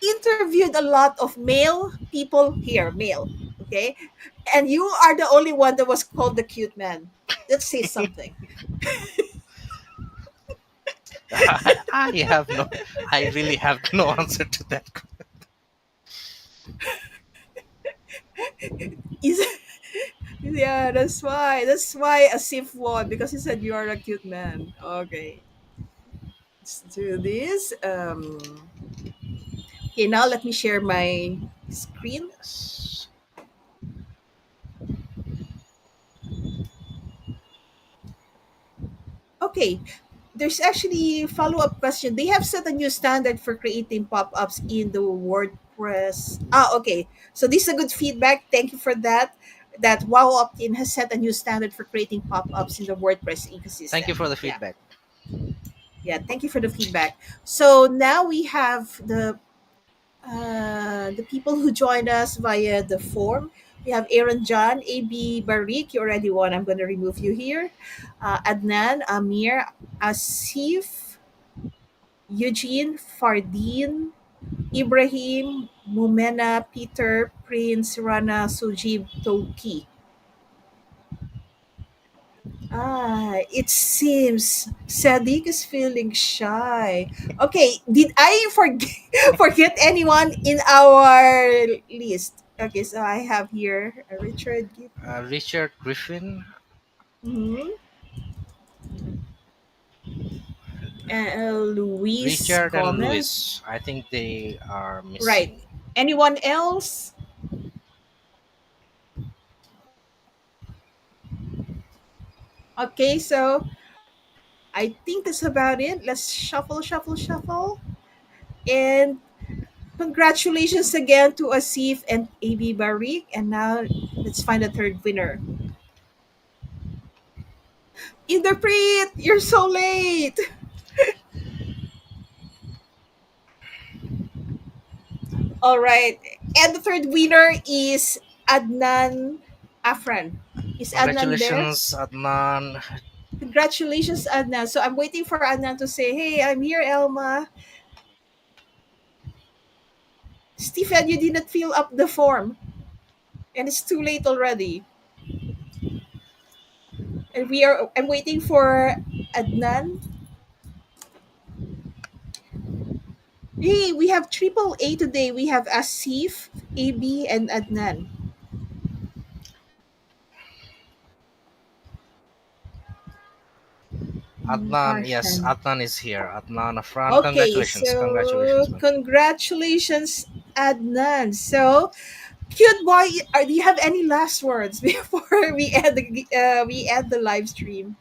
interviewed a lot of male people here, male, okay? And you are the only one that was called the cute man. That says something. I have no, I really have no answer to that. Is yeah, that's why. That's why Asif won because he said you are a cute man. Okay, let's do this. Okay, now let me share my screen. Yes. Okay, there's actually a follow-up question. They have set a new standard for creating pop-ups in the WordPress. Okay. So this is a good feedback. Thank you for that. That WowOptin has set a new standard for creating pop-ups in the WordPress Thank you ecosystem. for the Yeah. feedback. Yeah. Thank you for the feedback. So now we have the people who joined us via the form. We have Aaron John, AB Barik. You already won. I'm going to remove you here. Adnan, Amir, Asif, Eugene, Fardeen, Ibrahim, Mumena, Peter, Prince, Rana, Sujib, Toki. It seems Sadik is feeling shy. Okay, did I forget forget anyone in our list? Okay, so I have here Richard Giffen, Richard Griffin, mm-hmm. and Luis Richard and Gomez. Louis. I think they are Right. missing. Anyone else? Okay, so I think that's about it. Let's shuffle, shuffle, shuffle. And congratulations again to Asif and AB Barik. And now let's find a third winner. Interpret! You're so late! All right. And the third winner is Adnan Afran. Is Adnan there? Congratulations, Adnan. Congratulations, Adnan. So I'm waiting for Adnan to say, hey, I'm here, Elma. Stephen, you didn't fill up the form. And it's too late already. And I'm waiting for Adnan. Hey, we have triple A today. We have Asif, AB, and Adnan. Adnan, yes, Harshan. Adnan is here. Adnan Afran, Okay, congratulations, so congratulations, man. congratulations, Adnan. So, cute boy, do you have any last words before we end the live stream?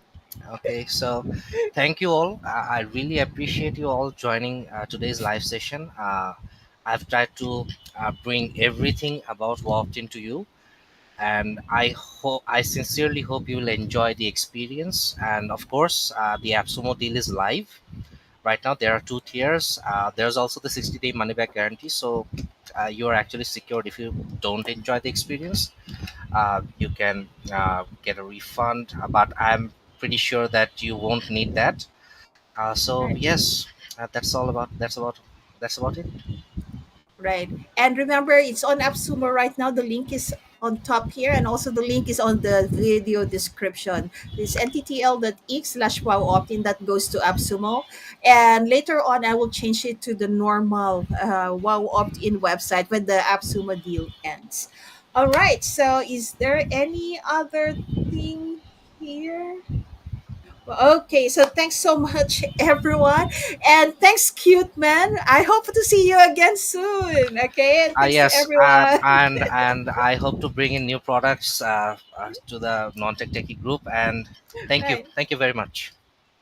Okay, so thank you all. I really appreciate you all joining today's live session. I've tried to bring everything about WowOptin to you, and I sincerely hope you will enjoy the experience. And of course, the AppSumo deal is live right now. There are two tiers. There's also the 60-day money back guarantee, so you are actually secured if you don't enjoy the experience. You can get a refund, but I'm pretty sure that you won't need that. So Right. yes, that's about it. Right. And remember, it's on AppSumo right now. The link is on top here, and also the link is on the video description. This nttl.x/wow opt-in that goes to AppSumo. And later on, I will change it to the normal wow opt-in website when the AppSumo deal ends. All right. So, is there any other thing here? Okay, so thanks so much, everyone. And thanks, cute man. I hope to see you again soon. Okay, and thanks to Yes, everyone. and I hope to bring in new products to the Non-Tech Techie group. And Right. thank you very much.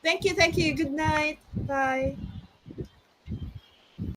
Thank you. Thank you. Good night. Bye.